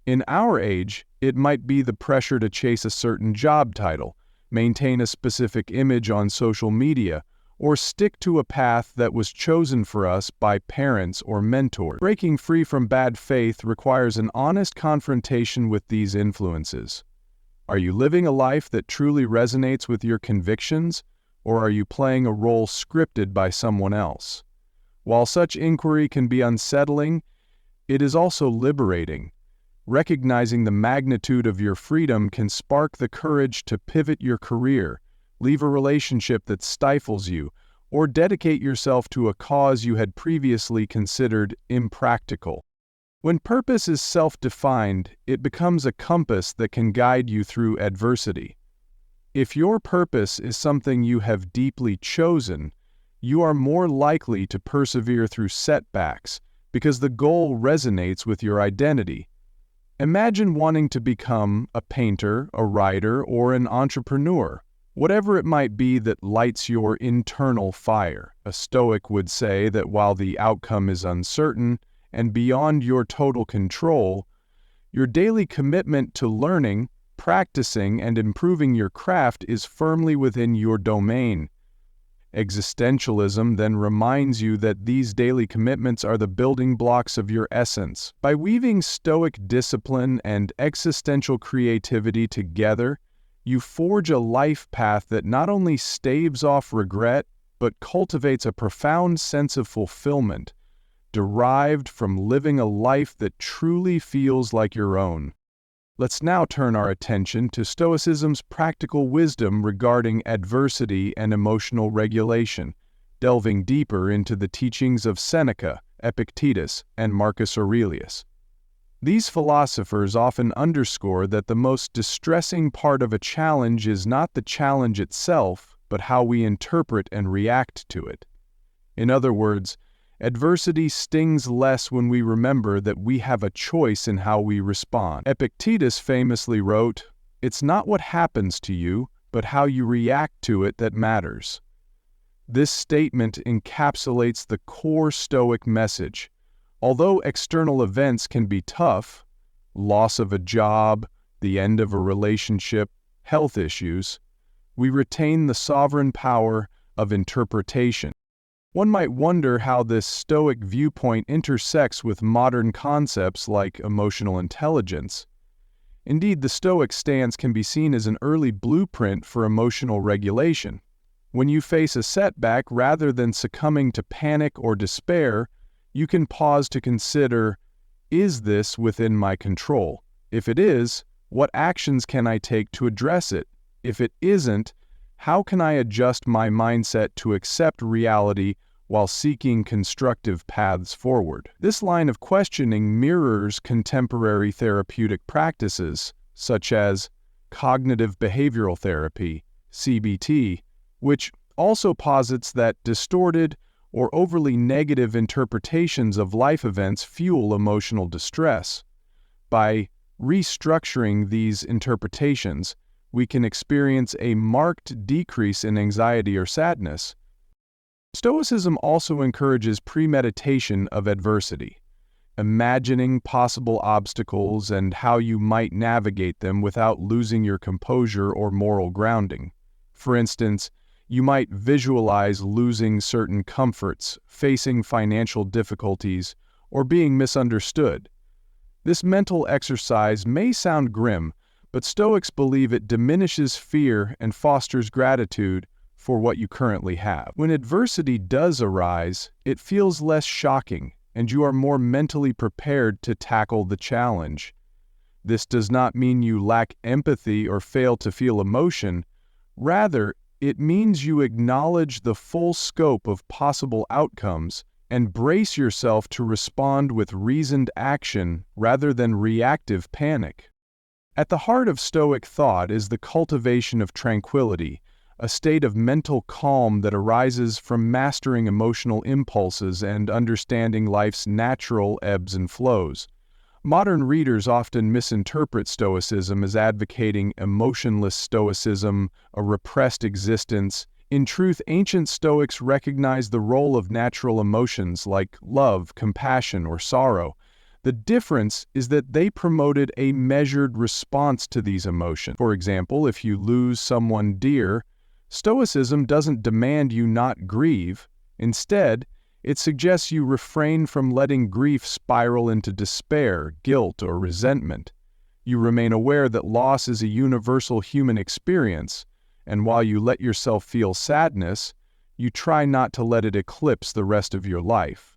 Speaker 1: In our age, it might be the pressure to chase a certain job title, maintain a specific image on social media, or stick to a path that was chosen for us by parents or mentors. Breaking free from bad faith requires an honest confrontation with these influences. Are you living a life that truly resonates with your convictions, or are you playing a role scripted by someone else? While such inquiry can be unsettling, it is also liberating. Recognizing the magnitude of your freedom can spark the courage to pivot your career, leave a relationship that stifles you, or dedicate yourself to a cause you had previously considered impractical. When purpose is self-defined, it becomes a compass that can guide you through adversity. If your purpose is something you have deeply chosen, you are more likely to persevere through setbacks because the goal resonates with your identity. Imagine wanting to become a painter, a writer, or an entrepreneur. Whatever it might be that lights your internal fire. A Stoic would say that while the outcome is uncertain and beyond your total control, your daily commitment to learning, practicing, and improving your craft is firmly within your domain. Existentialism then reminds you that these daily commitments are the building blocks of your essence. By weaving Stoic discipline and existential creativity together, you forge a life path that not only staves off regret, but cultivates a profound sense of fulfillment, derived from living a life that truly feels like your own. Let's now turn our attention to Stoicism's practical wisdom regarding adversity and emotional regulation, delving deeper into the teachings of Seneca, Epictetus, and Marcus Aurelius. These philosophers often underscore that the most distressing part of a challenge is not the challenge itself, but how we interpret and react to it. In other words, adversity stings less when we remember that we have a choice in how we respond. Epictetus famously wrote, "It's not what happens to you, but how you react to it that matters." This statement encapsulates the core Stoic message. Although external events can be tough, loss of a job, the end of a relationship, health issues, we retain the sovereign power of interpretation. One might wonder how this Stoic viewpoint intersects with modern concepts like emotional intelligence. Indeed, the Stoic stance can be seen as an early blueprint for emotional regulation. When you face a setback, rather than succumbing to panic or despair, you can pause to consider, is this within my control? If it is, what actions can I take to address it? If it isn't, how can I adjust my mindset to accept reality while seeking constructive paths forward? This line of questioning mirrors contemporary therapeutic practices, such as cognitive behavioral therapy, CBT, which also posits that distorted or overly negative interpretations of life events fuel emotional distress. By restructuring these interpretations, we can experience a marked decrease in anxiety or sadness. Stoicism also encourages premeditation of adversity, imagining possible obstacles and how you might navigate them without losing your composure or moral grounding. For instance, you might visualize losing certain comforts, facing financial difficulties, or being misunderstood. This mental exercise may sound grim, but Stoics believe it diminishes fear and fosters gratitude for what you currently have. When adversity does arise, it feels less shocking, and you are more mentally prepared to tackle the challenge. This does not mean you lack empathy or fail to feel emotion. Rather, it means you acknowledge the full scope of possible outcomes and brace yourself to respond with reasoned action rather than reactive panic. At the heart of Stoic thought is the cultivation of tranquility, a state of mental calm that arises from mastering emotional impulses and understanding life's natural ebbs and flows. Modern readers often misinterpret Stoicism as advocating emotionless stoicism, a repressed existence. In truth, ancient Stoics recognized the role of natural emotions like love, compassion, or sorrow. The difference is that they promoted a measured response to these emotions. For example, if you lose someone dear, Stoicism doesn't demand you not grieve. Instead, it suggests you refrain from letting grief spiral into despair, guilt, or resentment. You remain aware that loss is a universal human experience, and while you let yourself feel sadness, you try not to let it eclipse the rest of your life.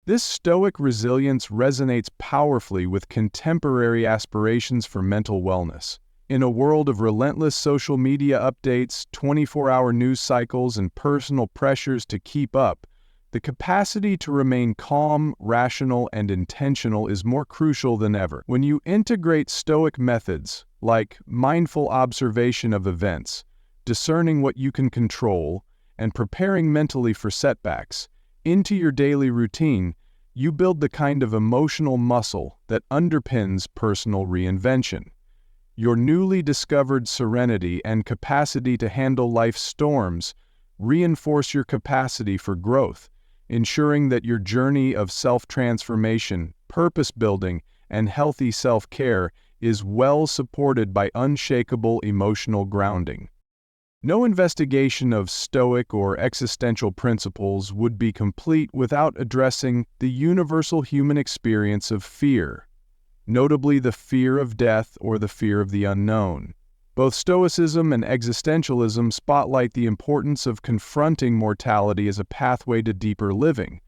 Speaker 1: This stoic resilience resonates powerfully with contemporary aspirations for mental wellness. In a world of relentless social media updates, 24-hour news cycles, and personal pressures to keep up, the capacity to remain calm, rational, and intentional is more crucial than ever. When you integrate stoic methods, like mindful observation of events, discerning what you can control, and preparing mentally for setbacks, into your daily routine, you build the kind of emotional muscle that underpins personal reinvention. Your newly discovered serenity and capacity to handle life's storms reinforce your capacity for growth, ensuring that your journey of self-transformation, purpose-building, and healthy self-care is well supported by unshakable emotional grounding. No investigation of Stoic or existential principles would be complete without addressing the universal human experience of fear, notably the fear of death or the fear of the unknown. Both Stoicism and existentialism spotlight the importance of confronting mortality as a pathway to deeper living.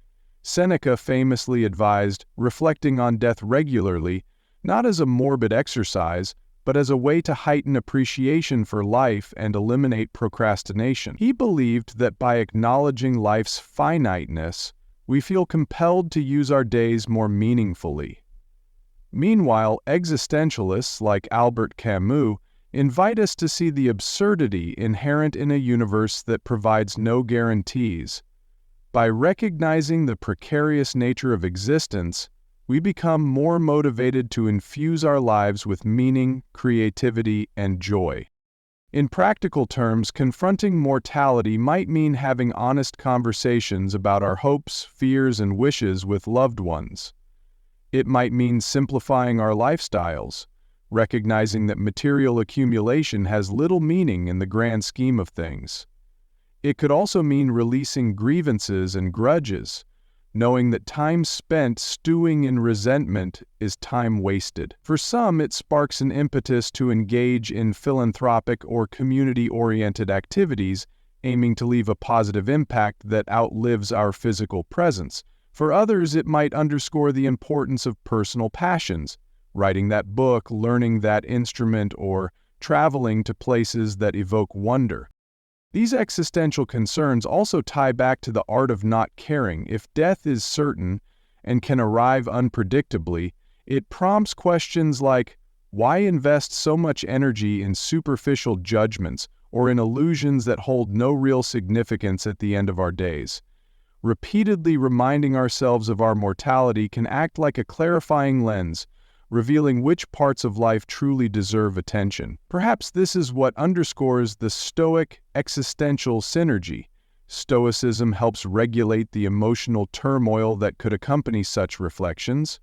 Speaker 1: Seneca famously advised reflecting on death regularly, not as a morbid exercise, but as a way to heighten appreciation for life and eliminate procrastination. He believed that by acknowledging life's finiteness, we feel compelled to use our days more meaningfully. Meanwhile, existentialists like Albert Camus invite us to see the absurdity inherent in a universe that provides no guarantees. By recognizing the precarious nature of existence, we become more motivated to infuse our lives with meaning, creativity, and joy. In practical terms, confronting mortality might mean having honest conversations about our hopes, fears, and wishes with loved ones. It might mean simplifying our lifestyles, recognizing that material accumulation has little meaning in the grand scheme of things. It could also mean releasing grievances and grudges, knowing that time spent stewing in resentment is time wasted. For some, it sparks an impetus to engage in philanthropic or community-oriented activities, aiming to leave a positive impact that outlives our physical presence. For others, it might underscore the importance of personal passions, writing that book, learning that instrument, or traveling to places that evoke wonder. These existential concerns also tie back to the art of not caring. If death is certain and can arrive unpredictably, it prompts questions like, why invest so much energy in superficial judgments or in illusions that hold no real significance at the end of our days? Repeatedly reminding ourselves of our mortality can act like a clarifying lens, revealing which parts of life truly deserve attention. Perhaps this is what underscores the Stoic existential synergy. Stoicism helps regulate the emotional turmoil that could accompany such reflections,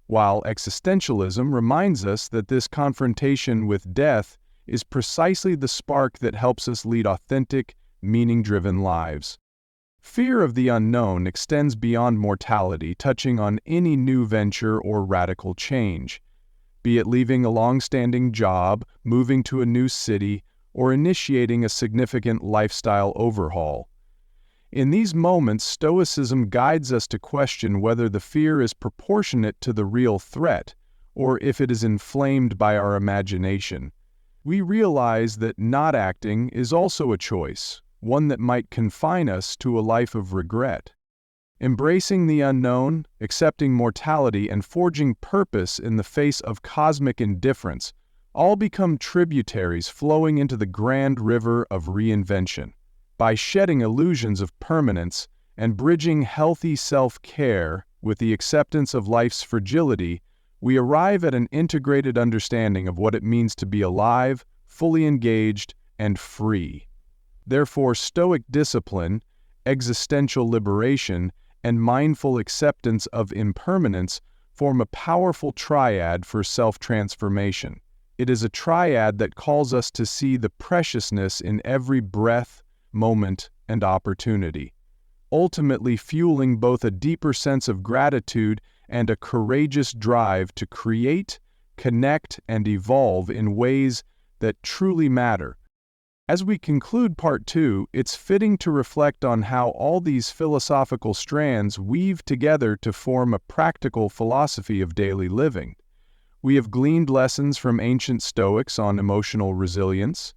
Speaker 1: while existentialism reminds us that this confrontation with death is precisely the spark that helps us lead authentic, meaning-driven lives. Fear of the unknown extends beyond mortality, touching on any new venture or radical change, be it leaving a long-standing job, moving to a new city, or initiating a significant lifestyle overhaul. In these moments, Stoicism guides us to question whether the fear is proportionate to the real threat, or if it is inflamed by our imagination. We realize that not acting is also a choice, one that might confine us to a life of regret. Embracing the unknown, accepting mortality, and forging purpose in the face of cosmic indifference all become tributaries flowing into the grand river of reinvention. By shedding illusions of permanence and bridging healthy self-care with the acceptance of life's fragility, we arrive at an integrated understanding of what it means to be alive, fully engaged, and free. Therefore, Stoic discipline, existential liberation, and mindful acceptance of impermanence form a powerful triad for self-transformation. It is a triad that calls us to see the preciousness in every breath, moment, and opportunity, ultimately fueling both a deeper sense of gratitude and a courageous drive to create, connect, and evolve in ways that truly matter. As we conclude Part 2, it's fitting to reflect on how all these philosophical strands weave together to form a practical philosophy of daily living. We have gleaned lessons from ancient Stoics on emotional resilience,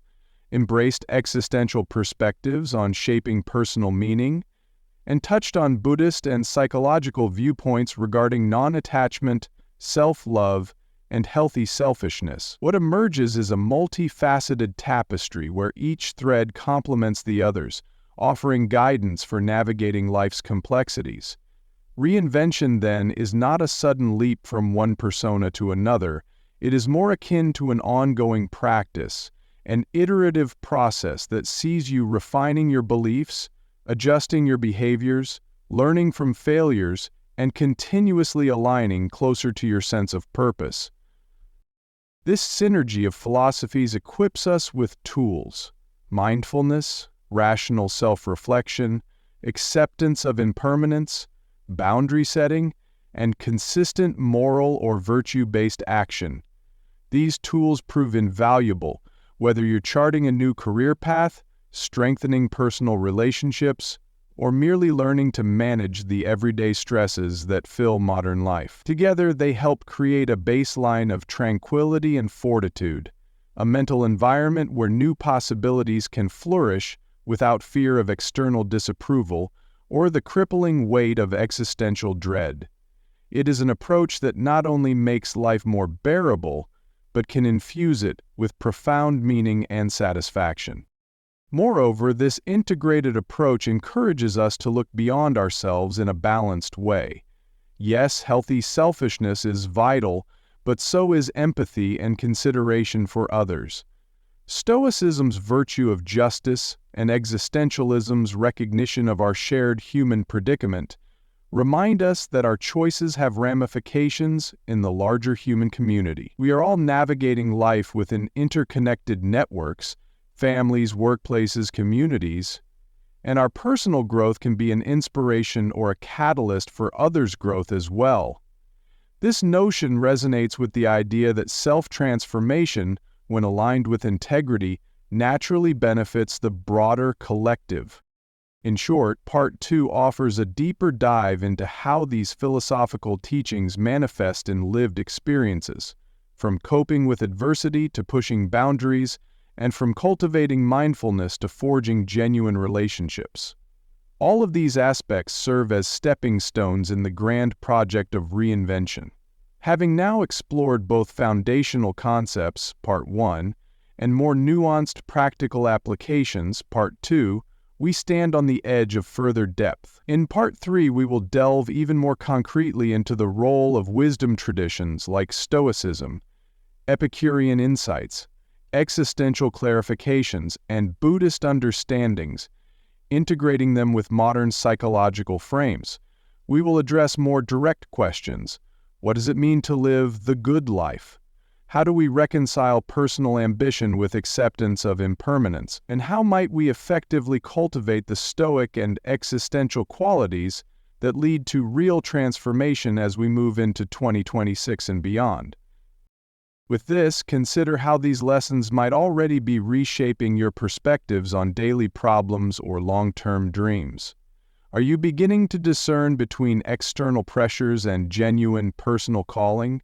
Speaker 1: embraced existential perspectives on shaping personal meaning, and touched on Buddhist and psychological viewpoints regarding non-attachment, self-love, and healthy selfishness. What emerges is a multifaceted tapestry where each thread complements the others, offering guidance for navigating life's complexities. Reinvention, then, is not a sudden leap from one persona to another. It is more akin to an ongoing practice, an iterative process that sees you refining your beliefs, adjusting your behaviors, learning from failures, and continuously aligning closer to your sense of purpose. This synergy of philosophies equips us with tools: mindfulness, rational self-reflection, acceptance of impermanence, boundary setting, and consistent moral or virtue-based action. These tools prove invaluable, whether you're charting a new career path, strengthening personal relationships, or merely learning to manage the everyday stresses that fill modern life. Together, they help create a baseline of tranquility and fortitude, a mental environment where new possibilities can flourish without fear of external disapproval or the crippling weight of existential dread. It is an approach that not only makes life more bearable, but can infuse it with profound meaning and satisfaction. Moreover, this integrated approach encourages us to look beyond ourselves in a balanced way. Yes, healthy selfishness is vital, but so is empathy and consideration for others. Stoicism's virtue of justice and existentialism's recognition of our shared human predicament remind us that our choices have ramifications in the larger human community. We are all navigating life within interconnected networks, families, workplaces, communities, and our personal growth can be an inspiration or a catalyst for others' growth as well. This notion resonates with the idea that self-transformation, when aligned with integrity, naturally benefits the broader collective. In short, Part 2 offers a deeper dive into how these philosophical teachings manifest in lived experiences, from coping with adversity to pushing boundaries, and from cultivating mindfulness to forging genuine relationships. All of these aspects serve as stepping stones in the grand project of reinvention. Having now explored both foundational concepts, Part 1, and more nuanced practical applications, Part 2, we stand on the edge of further depth. In Part 3, we will delve even more concretely into the role of wisdom traditions like Stoicism, Epicurean insights, existential clarifications, and Buddhist understandings, integrating them with modern psychological frames. We will address more direct questions. What does it mean to live the good life? How do we reconcile personal ambition with acceptance of impermanence? And how might we effectively cultivate the stoic and existential qualities that lead to real transformation as we move into 2026 and beyond? With this, consider how these lessons might already be reshaping your perspectives on daily problems or long-term dreams. Are you beginning to discern between external pressures and genuine personal calling?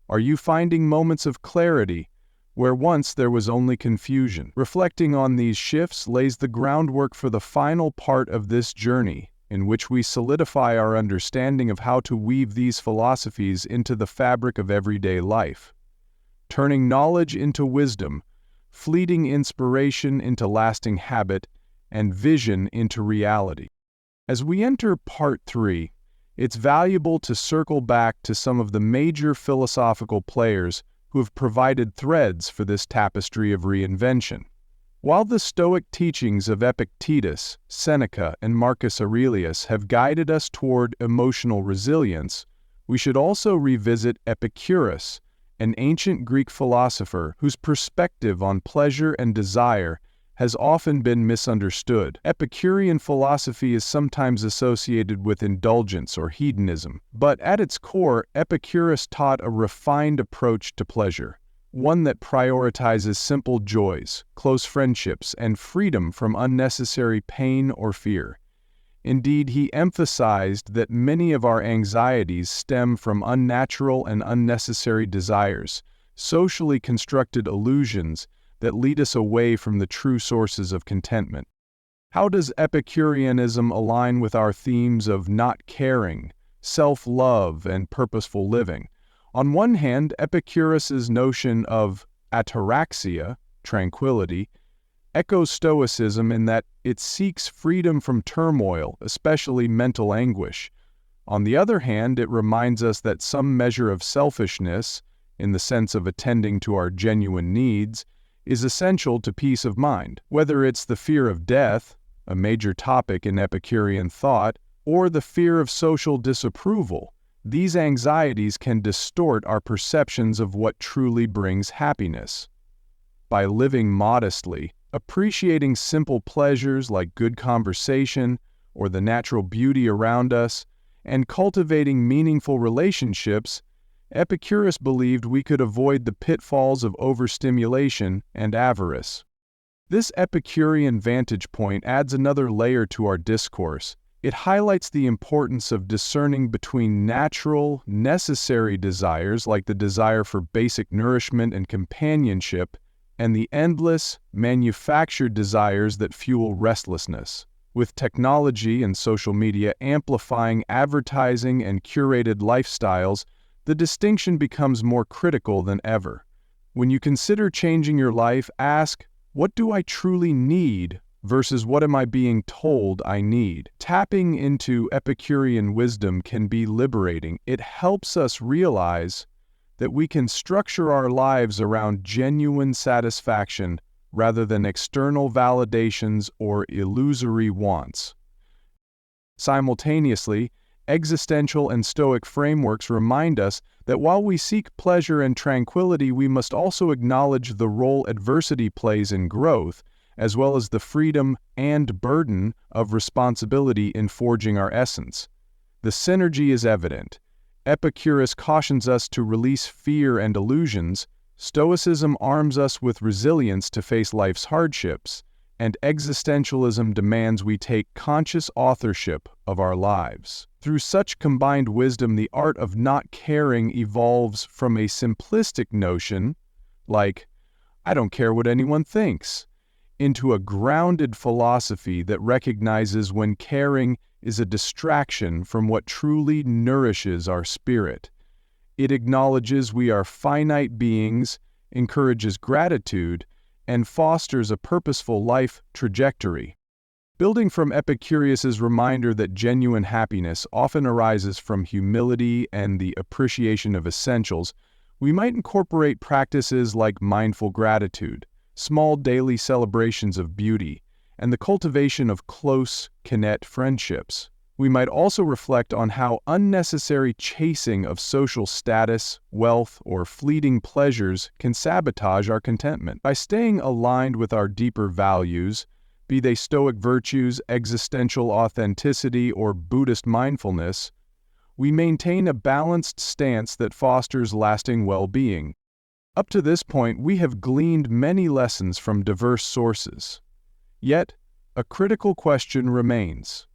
Speaker 1: Are you finding moments of clarity where once there was only confusion? Reflecting on these shifts lays the groundwork for the final part of this journey, in which we solidify our understanding of how to weave these philosophies into the fabric of everyday life, turning knowledge into wisdom, fleeting inspiration into lasting habit, and vision into reality. As we enter Part 3, it's valuable to circle back to some of the major philosophical players who have provided threads for this tapestry of reinvention. While the Stoic teachings of Epictetus, Seneca, and Marcus Aurelius have guided us toward emotional resilience, we should also revisit Epicurus, an ancient Greek philosopher whose perspective on pleasure and desire has often been misunderstood. Epicurean philosophy is sometimes associated with indulgence or hedonism, but at its core, Epicurus taught a refined approach to pleasure, one that prioritizes simple joys, close friendships, and freedom from unnecessary pain or fear. Indeed, he emphasized that many of our anxieties stem from unnatural and unnecessary desires, socially constructed illusions that lead us away from the true sources of contentment. How does Epicureanism align with our themes of not caring, self-love, and purposeful living? On one hand, Epicurus's notion of ataraxia, tranquility, echoes Stoicism in that it seeks freedom from turmoil, especially mental anguish. On the other hand, it reminds us that some measure of selfishness, in the sense of attending to our genuine needs, is essential to peace of mind. Whether it's the fear of death, a major topic in Epicurean thought, or the fear of social disapproval, these anxieties can distort our perceptions of what truly brings happiness. By living modestly, appreciating simple pleasures like good conversation or the natural beauty around us, and cultivating meaningful relationships, Epicurus believed we could avoid the pitfalls of overstimulation and avarice. This Epicurean vantage point adds another layer to our discourse. It highlights the importance of discerning between natural, necessary desires like the desire for basic nourishment and companionship, and the endless, manufactured desires that fuel restlessness. With technology and social media amplifying advertising and curated lifestyles, the distinction becomes more critical than ever. When you consider changing your life, ask, what do I truly need versus what am I being told I need? Tapping into Epicurean wisdom can be liberating. It helps us realize that we can structure our lives around genuine satisfaction rather than external validations or illusory wants. Simultaneously, existential and Stoic frameworks remind us that while we seek pleasure and tranquility, we must also acknowledge the role adversity plays in growth, as well as the freedom and burden of responsibility in forging our essence. The synergy is evident. Epicurus cautions us to release fear and illusions, Stoicism arms us with resilience to face life's hardships, and existentialism demands we take conscious authorship of our lives. Through such combined wisdom, the art of not caring evolves from a simplistic notion, like, I don't care what anyone thinks, into a grounded philosophy that recognizes when caring is a distraction from what truly nourishes our spirit. It acknowledges we are finite beings, encourages gratitude, and fosters a purposeful life trajectory. Building from Epicurus's reminder that genuine happiness often arises from humility and the appreciation of essentials, we might incorporate practices like mindful gratitude, small daily celebrations of beauty, and the cultivation of close, knit friendships. We might also reflect on how unnecessary chasing of social status, wealth, or fleeting pleasures can sabotage our contentment. By staying aligned with our deeper values, be they Stoic virtues, existential authenticity, or Buddhist mindfulness, we maintain a balanced stance that fosters lasting well-being. Up to this point, we have gleaned many lessons from diverse sources. Yet, a critical question remains.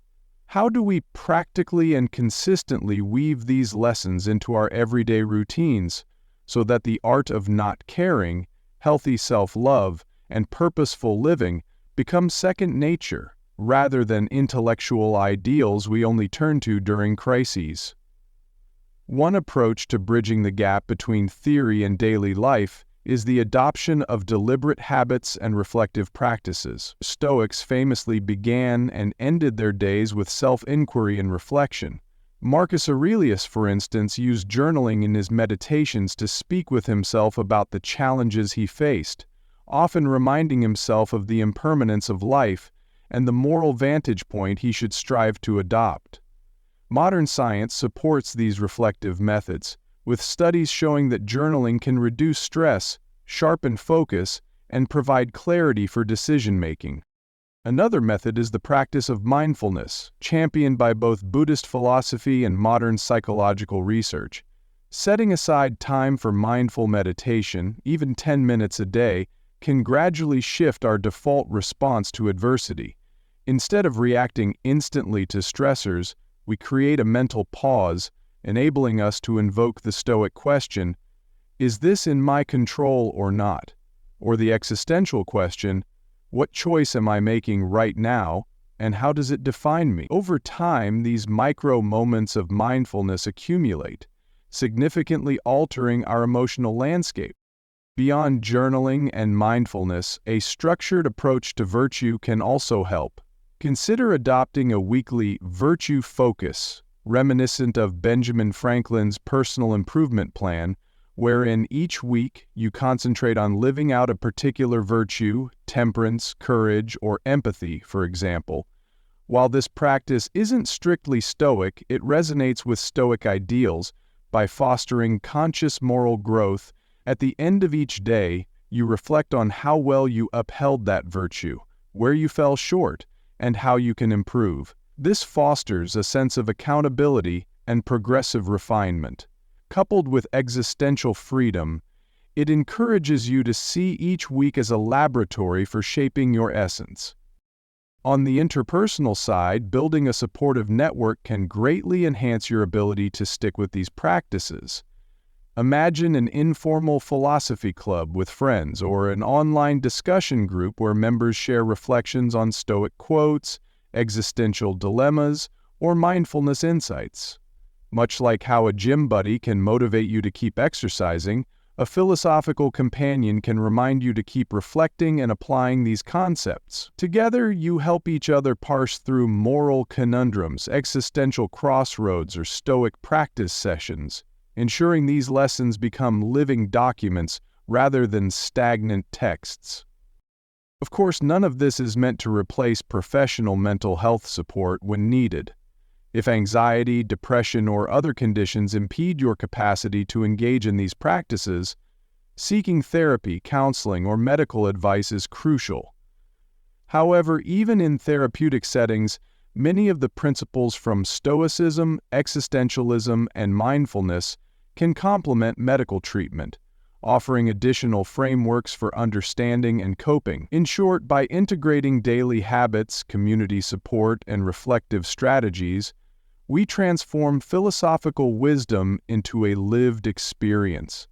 Speaker 1: How do we practically and consistently weave these lessons into our everyday routines so that the art of not caring, healthy self-love, and purposeful living becomes second nature rather than intellectual ideals we only turn to during crises? One approach to bridging the gap between theory and daily life is the adoption of deliberate habits and reflective practices. Stoics famously began and ended their days with self-inquiry and reflection. Marcus Aurelius, for instance, used journaling in his meditations to speak with himself about the challenges he faced, often reminding himself of the impermanence of life and the moral vantage point he should strive to adopt. Modern science supports these reflective methods, with studies showing that journaling can reduce stress, sharpen focus, and provide clarity for decision-making. Another method is the practice of mindfulness, championed by both Buddhist philosophy and modern psychological research. Setting aside time for mindful meditation, even 10 minutes a day, can gradually shift our default response to adversity. Instead of reacting instantly to stressors, we create a mental pause, enabling us to invoke the Stoic question, "Is this in my control or not?" Or the existential question, "What choice am I making right now, and how does it define me?" Over time, these micro moments of mindfulness accumulate, significantly altering our emotional landscape. Beyond journaling and mindfulness, a structured approach to virtue can also help. Consider adopting a weekly virtue focus, reminiscent of Benjamin Franklin's personal improvement plan, wherein each week you concentrate on living out a particular virtue, temperance, courage, or empathy, for example. While this practice isn't strictly Stoic, it resonates with Stoic ideals by fostering conscious moral growth. At the end of each day, you reflect on how well you upheld that virtue, where you fell short, and how you can improve. This fosters a sense of accountability and progressive refinement. Coupled with existential freedom, it encourages you to see each week as a laboratory for shaping your essence. On the interpersonal side, building a supportive network can greatly enhance your ability to stick with these practices. Imagine an informal philosophy club with friends or an online discussion group where members share reflections on Stoic quotes, existential dilemmas, or mindfulness insights. Much like how a gym buddy can motivate you to keep exercising, a philosophical companion can remind you to keep reflecting and applying these concepts. Together, you help each other parse through moral conundrums, existential crossroads, or Stoic practice sessions, ensuring these lessons become living documents rather than stagnant texts. Of course, none of this is meant to replace professional mental health support when needed. If anxiety, depression, or other conditions impede your capacity to engage in these practices, seeking therapy, counseling, or medical advice is crucial. However, even in therapeutic settings, many of the principles from Stoicism, existentialism, and mindfulness can complement medical treatment, offering additional frameworks for understanding and coping. In short, by integrating daily habits, community support, and reflective strategies, we transform philosophical wisdom into a lived experience.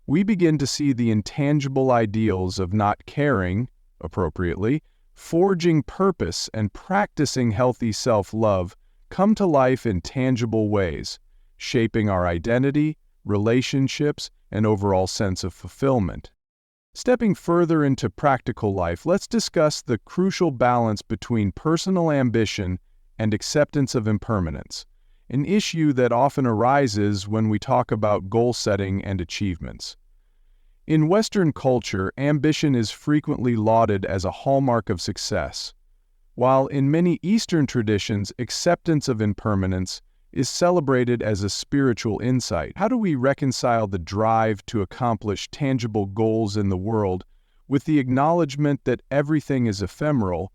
Speaker 1: We begin to see the intangible ideals of not caring, appropriately, forging purpose, and practicing healthy self-love come to life in tangible ways, shaping our identity, relationships, and overall sense of fulfillment. Stepping further into practical life, let's discuss the crucial balance between personal ambition and acceptance of impermanence, an issue that often arises when we talk about goal setting and achievements. In Western culture, ambition is frequently lauded as a hallmark of success, while in many Eastern traditions, acceptance of impermanence is celebrated as a spiritual insight. How do we reconcile the drive to accomplish tangible goals in the world with the acknowledgement that everything is ephemeral?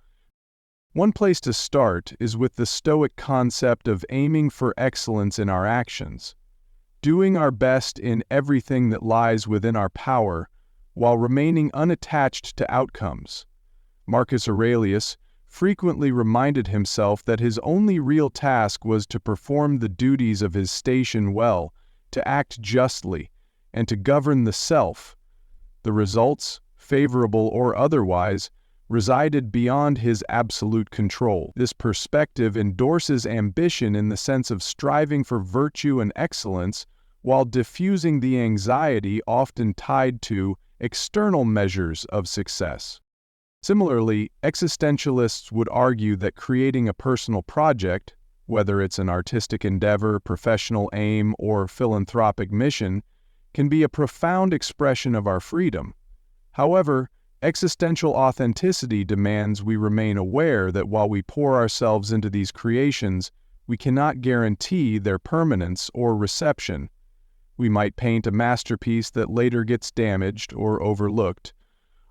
Speaker 1: One place to start is with the Stoic concept of aiming for excellence in our actions, doing our best in everything that lies within our power while remaining unattached to outcomes. Marcus Aurelius frequently reminded himself that his only real task was to perform the duties of his station well, to act justly, and to govern the self. The results, favorable or otherwise, resided beyond his absolute control. This perspective endorses ambition in the sense of striving for virtue and excellence while diffusing the anxiety often tied to external measures of success. Similarly, existentialists would argue that creating a personal project, whether it's an artistic endeavor, professional aim, or philanthropic mission, can be a profound expression of our freedom. However, existential authenticity demands we remain aware that while we pour ourselves into these creations, we cannot guarantee their permanence or reception. We might paint a masterpiece that later gets damaged or overlooked,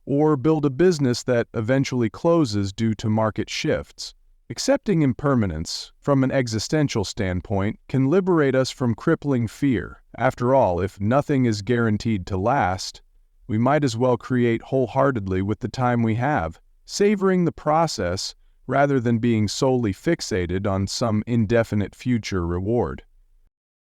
Speaker 1: or build a business that eventually closes due to market shifts. Accepting impermanence, from an existential standpoint, can liberate us from crippling fear. After all, if nothing is guaranteed to last, we might as well create wholeheartedly with the time we have, savoring the process rather than being solely fixated on some indefinite future reward.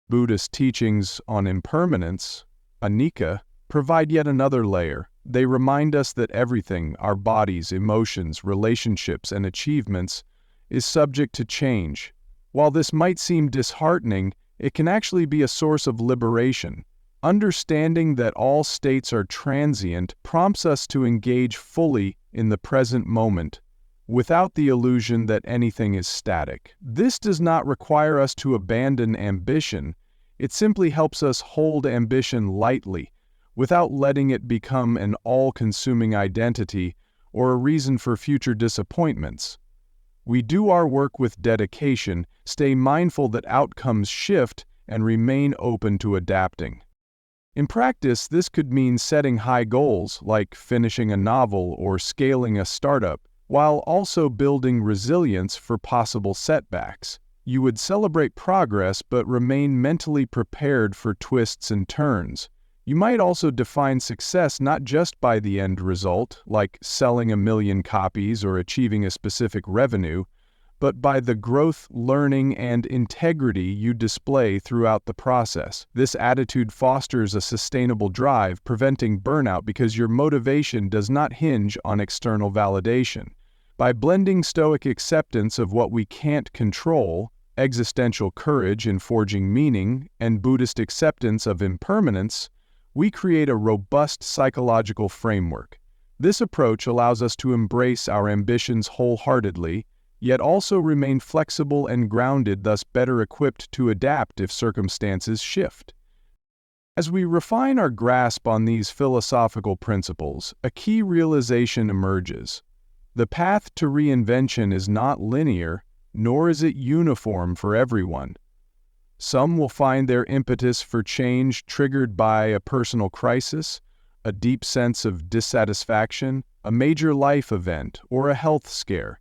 Speaker 1: Buddhist teachings on impermanence, anicca, provide yet another layer. They remind us that everything, our bodies, emotions, relationships, and achievements, is subject to change. While this might seem disheartening, it can actually be a source of liberation. Understanding that all states are transient prompts us to engage fully in the present moment, without the illusion that anything is static. This does not require us to abandon ambition. It simply helps us hold ambition lightly, without letting it become an all-consuming identity or a reason for future disappointments. We do our work with dedication, stay mindful that outcomes shift, and remain open to adapting. In practice, this could mean setting high goals, like finishing a novel or scaling a startup, while also building resilience for possible setbacks. You would celebrate progress but remain mentally prepared for twists and turns. You might also define success not just by the end result, like selling 1,000,000 copies or achieving a specific revenue, but by the growth, learning, and integrity you display throughout the process. This attitude fosters a sustainable drive, preventing burnout because your motivation does not hinge on external validation. By blending Stoic acceptance of what we can't control, existential courage in forging meaning, and Buddhist acceptance of impermanence, we create a robust psychological framework. This approach allows us to embrace our ambitions wholeheartedly, yet also remain flexible and grounded, thus better equipped to adapt if circumstances shift. As we refine our grasp on these philosophical principles, a key realization emerges. The path to reinvention is not linear, nor is it uniform for everyone. Some will find their impetus for change triggered by a personal crisis, a deep sense of dissatisfaction, a major life event, or a health scare.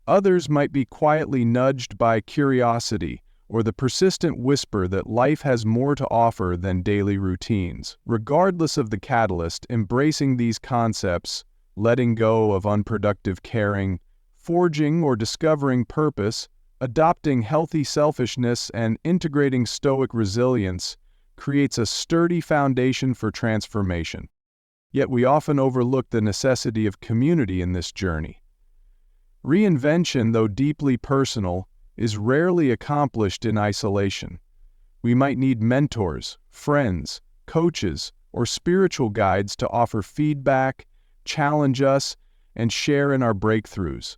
Speaker 1: Others might be quietly nudged by curiosity or the persistent whisper that life has more to offer than daily routines. Regardless of the catalyst, embracing these concepts, letting go of unproductive caring, forging or discovering purpose, adopting healthy selfishness, and integrating Stoic resilience creates a sturdy foundation for transformation. Yet we often overlook the necessity of community in this journey. Reinvention, though deeply personal, is rarely accomplished in isolation. We might need mentors, friends, coaches, or spiritual guides to offer feedback, challenge us, and share in our breakthroughs.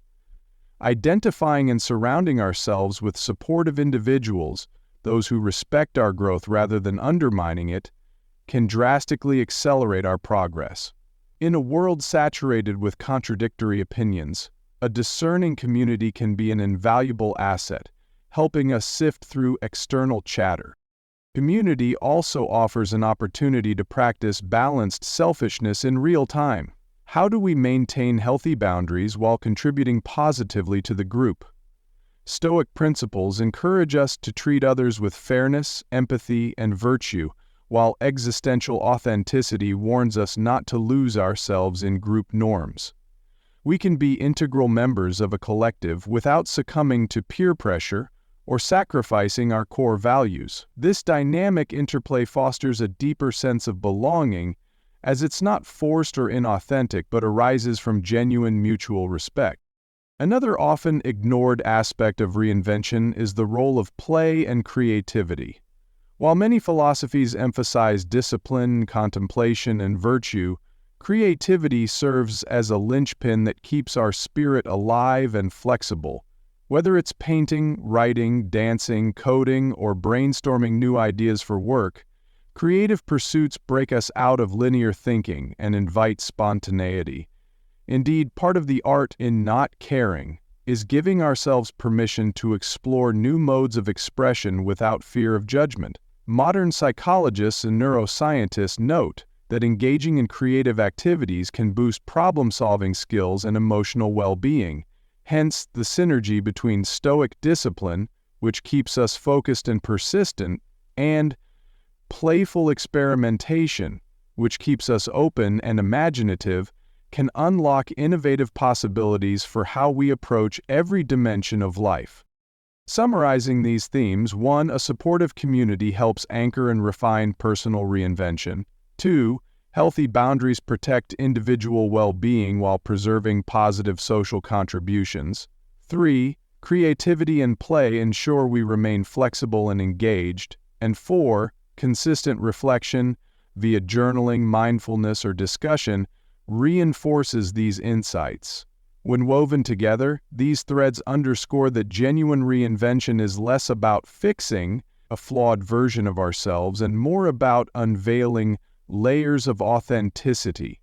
Speaker 1: Identifying and surrounding ourselves with supportive individuals, those who respect our growth rather than undermining it, can drastically accelerate our progress. In a world saturated with contradictory opinions, a discerning community can be an invaluable asset, helping us sift through external chatter. Community also offers an opportunity to practice balanced selfishness in real time. How do we maintain healthy boundaries while contributing positively to the group? Stoic principles encourage us to treat others with fairness, empathy, and virtue, while existential authenticity warns us not to lose ourselves in group norms. We can be integral members of a collective without succumbing to peer pressure or sacrificing our core values. This dynamic interplay fosters a deeper sense of belonging, as it's not forced or inauthentic but arises from genuine mutual respect. Another often ignored aspect of reinvention is the role of play and creativity. While many philosophies emphasize discipline, contemplation, and virtue, creativity serves as a linchpin that keeps our spirit alive and flexible. Whether it's painting, writing, dancing, coding, or brainstorming new ideas for work, creative pursuits break us out of linear thinking and invite spontaneity. Indeed, part of the art in not caring is giving ourselves permission to explore new modes of expression without fear of judgment. Modern psychologists and neuroscientists note that engaging in creative activities can boost problem-solving skills and emotional well-being, hence the synergy between Stoic discipline, which keeps us focused and persistent, and playful experimentation, which keeps us open and imaginative, can unlock innovative possibilities for how we approach every dimension of life. Summarizing these themes: 1. A supportive community helps anchor and refine personal reinvention. 2. Healthy boundaries protect individual well-being while preserving positive social contributions. 3. Creativity and play ensure we remain flexible and engaged. And 4. Consistent reflection, via journaling, mindfulness, or discussion, reinforces these insights. When woven together, these threads underscore that genuine reinvention is less about fixing a flawed version of ourselves and more about unveiling layers of authenticity.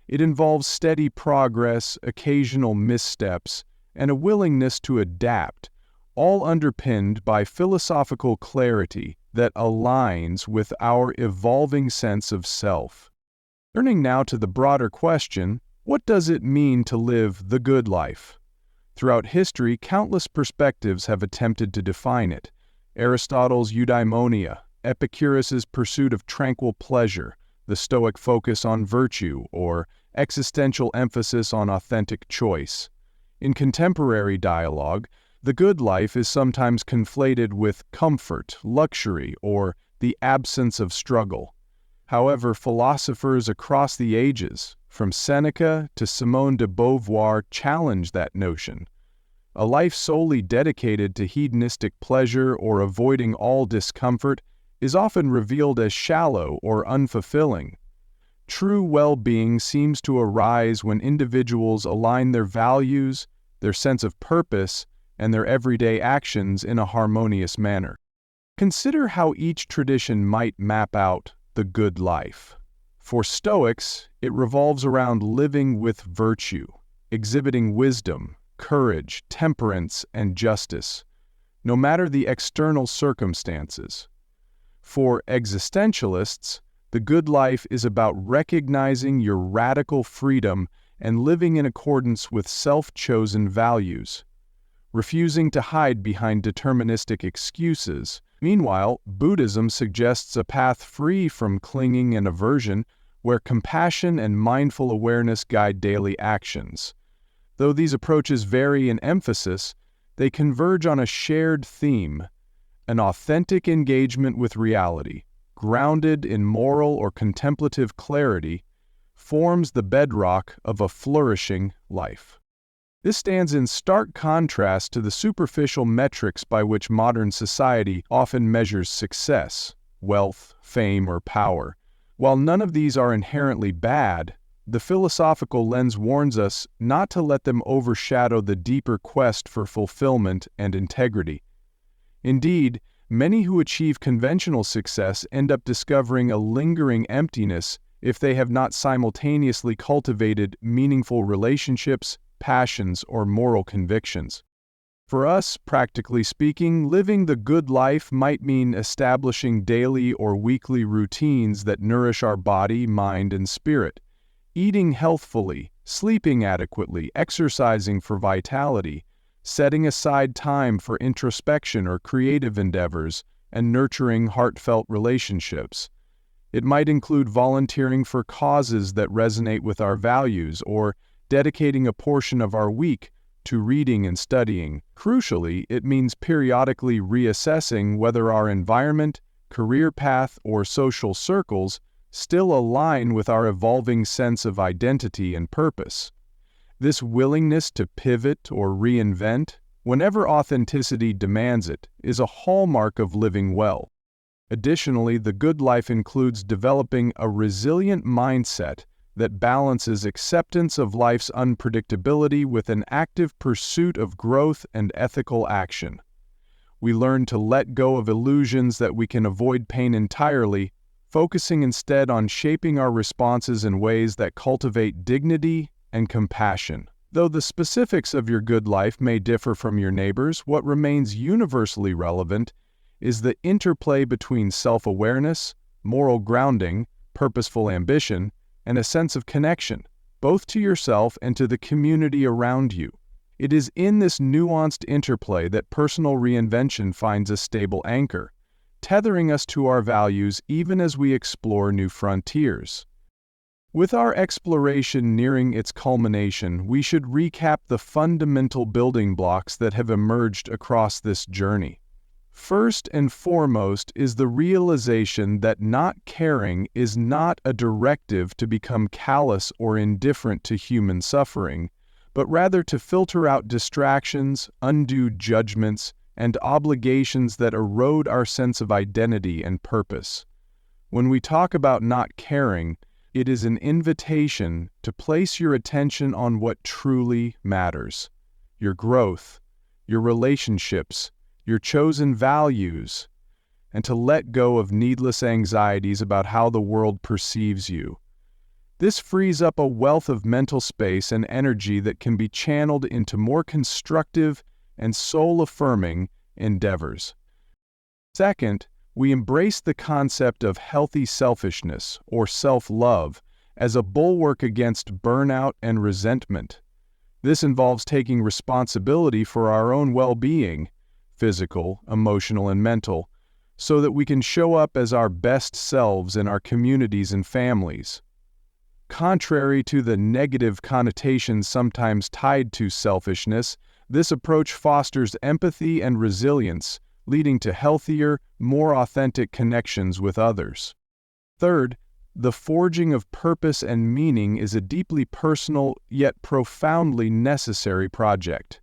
Speaker 1: It involves steady progress, occasional missteps, and a willingness to adapt, all underpinned by philosophical clarity that aligns with our evolving sense of self. Turning now to the broader question, what does it mean to live the good life? Throughout history, countless perspectives have attempted to define it. Aristotle's eudaimonia, Epicurus's pursuit of tranquil pleasure, the Stoic focus on virtue, or existential emphasis on authentic choice. In contemporary dialogue, the good life is sometimes conflated with comfort, luxury, or the absence of struggle. However, philosophers across the ages, from Seneca to Simone de Beauvoir, challenge that notion. A life solely dedicated to hedonistic pleasure or avoiding all discomfort is often revealed as shallow or unfulfilling. True well-being seems to arise when individuals align their values, their sense of purpose, and their everyday actions in a harmonious manner. Consider how each tradition might map out the good life. For Stoics, it revolves around living with virtue, exhibiting wisdom, courage, temperance, and justice, no matter the external circumstances. For existentialists, the good life is about recognizing your radical freedom and living in accordance with self-chosen values, refusing to hide behind deterministic excuses. Meanwhile, Buddhism suggests a path free from clinging and aversion, where compassion and mindful awareness guide daily actions. Though these approaches vary in emphasis, they converge on a shared theme: an authentic engagement with reality, grounded in moral or contemplative clarity, forms the bedrock of a flourishing life. This stands in stark contrast to the superficial metrics by which modern society often measures success, wealth, fame, or power. While none of these are inherently bad, the philosophical lens warns us not to let them overshadow the deeper quest for fulfillment and integrity. Indeed, many who achieve conventional success end up discovering a lingering emptiness if they have not simultaneously cultivated meaningful relationships, passions, or moral convictions. For us, practically speaking, living the good life might mean establishing daily or weekly routines that nourish our body, mind, and spirit, eating healthfully, sleeping adequately, exercising for vitality, setting aside time for introspection or creative endeavors, and nurturing heartfelt relationships. It might include volunteering for causes that resonate with our values, or dedicating a portion of our week to reading and studying. Crucially, it means periodically reassessing whether our environment, career path, or social circles still align with our evolving sense of identity and purpose. This willingness to pivot or reinvent, whenever authenticity demands it, is a hallmark of living well. Additionally, the good life includes developing a resilient mindset that balances acceptance of life's unpredictability with an active pursuit of growth and ethical action. We learn to let go of illusions that we can avoid pain entirely, focusing instead on shaping our responses in ways that cultivate dignity and compassion. Though the specifics of your good life may differ from your neighbors, what remains universally relevant is the interplay between self-awareness, moral grounding, purposeful ambition, and a sense of connection, both to yourself and to the community around you. It is in this nuanced interplay that personal reinvention finds a stable anchor, tethering us to our values even as we explore new frontiers. With our exploration nearing its culmination, we should recap the fundamental building blocks that have emerged across this journey. First and foremost is the realization that not caring is not a directive to become callous or indifferent to human suffering, but rather to filter out distractions, undue judgments, and obligations that erode our sense of identity and purpose. When we talk about not caring, it is an invitation to place your attention on what truly matters: your growth, your relationships, your chosen values, and to let go of needless anxieties about how the world perceives you. This frees up a wealth of mental space and energy that can be channeled into more constructive and soul-affirming endeavors. Second, we embrace the concept of healthy selfishness or self-love as a bulwark against burnout and resentment. This involves taking responsibility for our own well-being, physical, emotional, and mental, so that we can show up as our best selves in our communities and families. Contrary to the negative connotations sometimes tied to selfishness, this approach fosters empathy and resilience, leading to healthier, more authentic connections with others. Third, the forging of purpose and meaning is a deeply personal yet profoundly necessary project.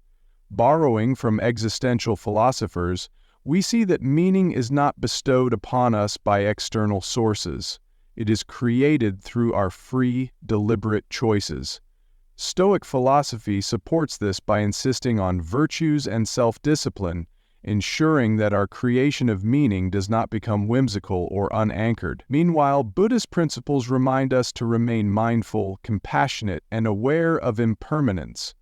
Speaker 1: Borrowing from existential philosophers, we see that meaning is not bestowed upon us by external sources. It is created through our free, deliberate choices. Stoic philosophy supports this by insisting on virtues and self-discipline, ensuring that our creation of meaning does not become whimsical or unanchored. Meanwhile, Buddhist principles remind us to remain mindful, compassionate, and aware of impermanence,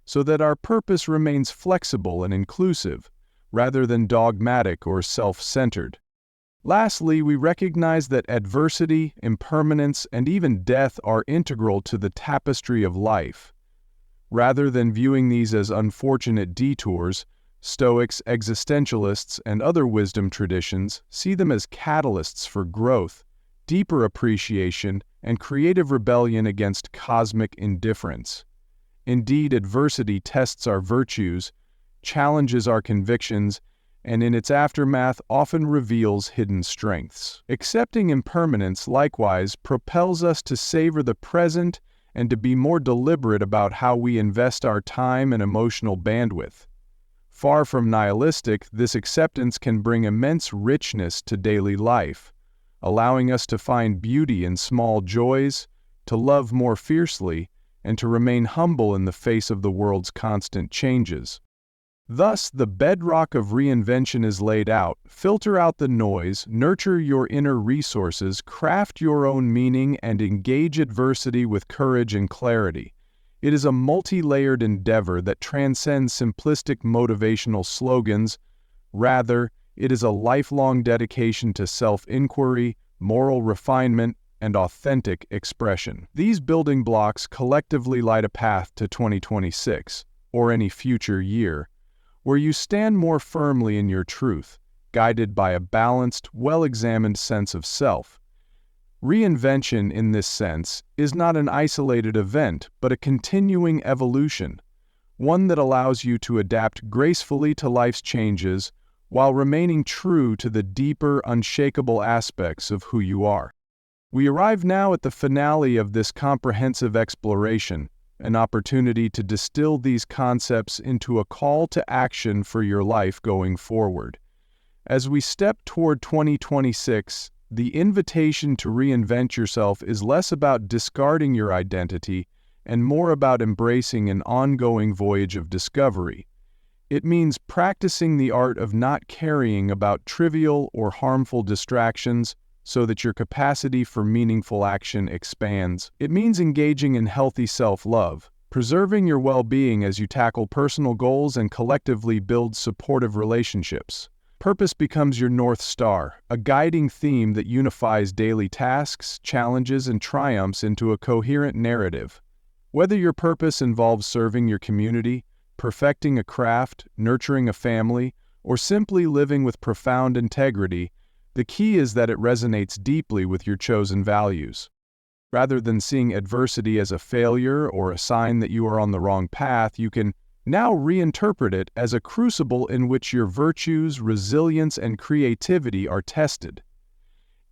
Speaker 1: so that our purpose remains flexible and inclusive, rather than dogmatic or self-centered. Lastly, we recognize that adversity, impermanence, and even death are integral to the tapestry of life. Rather than viewing these as unfortunate detours, Stoics, existentialists, and other wisdom traditions see them as catalysts for growth, deeper appreciation, and creative rebellion against cosmic indifference. Indeed, adversity tests our virtues, challenges our convictions, and in its aftermath often reveals hidden strengths. Accepting impermanence, likewise, propels us to savor the present and to be more deliberate about how we invest our time and emotional bandwidth. Far from nihilistic, this acceptance can bring immense richness to daily life, allowing us to find beauty in small joys, to love more fiercely, and to remain humble in the face of the world's constant changes. Thus, the bedrock of reinvention is laid out. Filter out the noise, nurture your inner resources, craft your own meaning, and engage adversity with courage and clarity. It is a multi-layered endeavor that transcends simplistic motivational slogans. Rather, it is a lifelong dedication to self-inquiry, moral refinement, and authentic expression. These building blocks collectively light a path to 2026, or any future year, where you stand more firmly in your truth, guided by a balanced, well-examined sense of self. Reinvention, in this sense, is not an isolated event, but a continuing evolution, one that allows you to adapt gracefully to life's changes while remaining true to the deeper, unshakable aspects of who you are. We arrive now at the finale of this comprehensive exploration, an opportunity to distill these concepts into a call to action for your life going forward. As we step toward 2026, the invitation to reinvent yourself is less about discarding your identity and more about embracing an ongoing voyage of discovery. It means practicing the art of not caring about trivial or harmful distractions so that your capacity for meaningful action expands. It means engaging in healthy self-love, preserving your well-being as you tackle personal goals and collectively build supportive relationships. Purpose becomes your North Star, a guiding theme that unifies daily tasks, challenges, and triumphs into a coherent narrative. Whether your purpose involves serving your community, perfecting a craft, nurturing a family, or simply living with profound integrity, the key is that it resonates deeply with your chosen values. Rather than seeing adversity as a failure or a sign that you are on the wrong path, you can now reinterpret it as a crucible in which your virtues, resilience, and creativity are tested.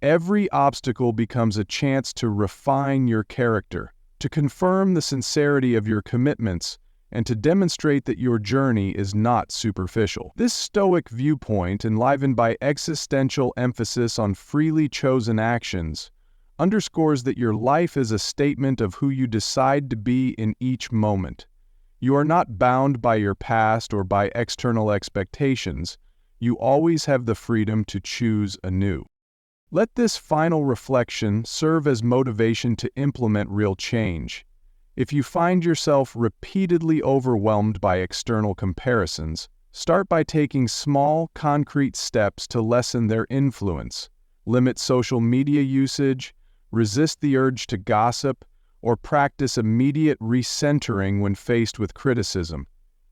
Speaker 1: Every obstacle becomes a chance to refine your character, to confirm the sincerity of your commitments, and to demonstrate that your journey is not superficial. This Stoic viewpoint, enlivened by existential emphasis on freely chosen actions, underscores that your life is a statement of who you decide to be in each moment. You are not bound by your past or by external expectations. You always have the freedom to choose anew. Let this final reflection serve as motivation to implement real change. If you find yourself repeatedly overwhelmed by external comparisons, start by taking small, concrete steps to lessen their influence. Limit social media usage, resist the urge to gossip, or practice immediate recentering when faced with criticism.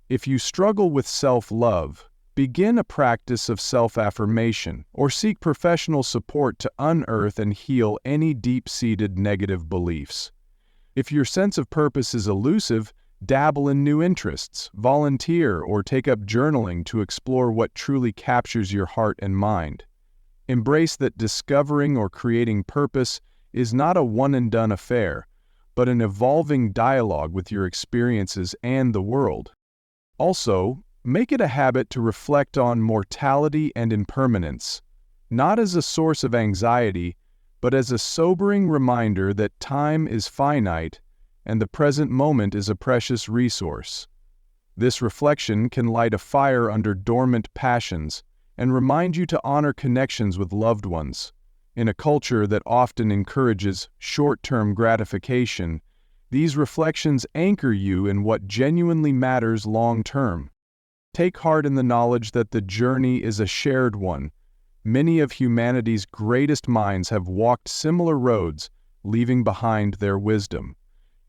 Speaker 1: If you struggle with self-love, begin a practice of self-affirmation or seek professional support to unearth and heal any deep-seated negative beliefs. If your sense of purpose is elusive, dabble in new interests, volunteer, or take up journaling to explore what truly captures your heart and mind. Embrace that discovering or creating purpose is not a one-and-done affair, but an evolving dialogue with your experiences and the world. Also, make it a habit to reflect on mortality and impermanence, not as a source of anxiety, but as a sobering reminder that time is finite and the present moment is a precious resource. This reflection can light a fire under dormant passions and remind you to honor connections with loved ones. In a culture that often encourages short-term gratification, these reflections anchor you in what genuinely matters long-term. Take heart in the knowledge that the journey is a shared one. Many of humanity's greatest minds have walked similar roads, leaving behind their wisdom.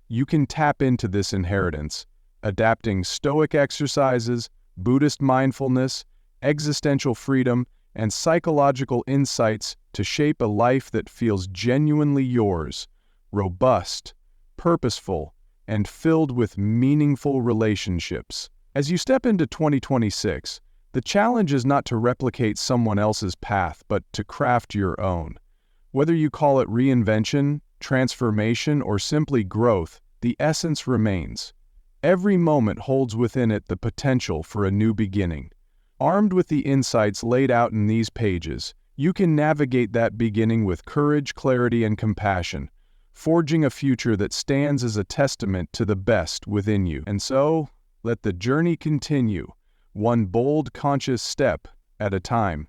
Speaker 1: You can tap into this inheritance, adapting Stoic exercises, Buddhist mindfulness, existential freedom, and psychological insights to shape a life that feels genuinely yours, robust, purposeful, and filled with meaningful relationships. As you step into 2026, the challenge is not to replicate someone else's path, but to craft your own. Whether you call it reinvention, transformation, or simply growth, the essence remains. Every moment holds within it the potential for a new beginning. Armed with the insights laid out in these pages, you can navigate that beginning with courage, clarity, and compassion, forging a future that stands as a testament to the best within you. And so, let the journey continue, one bold, conscious step at a time.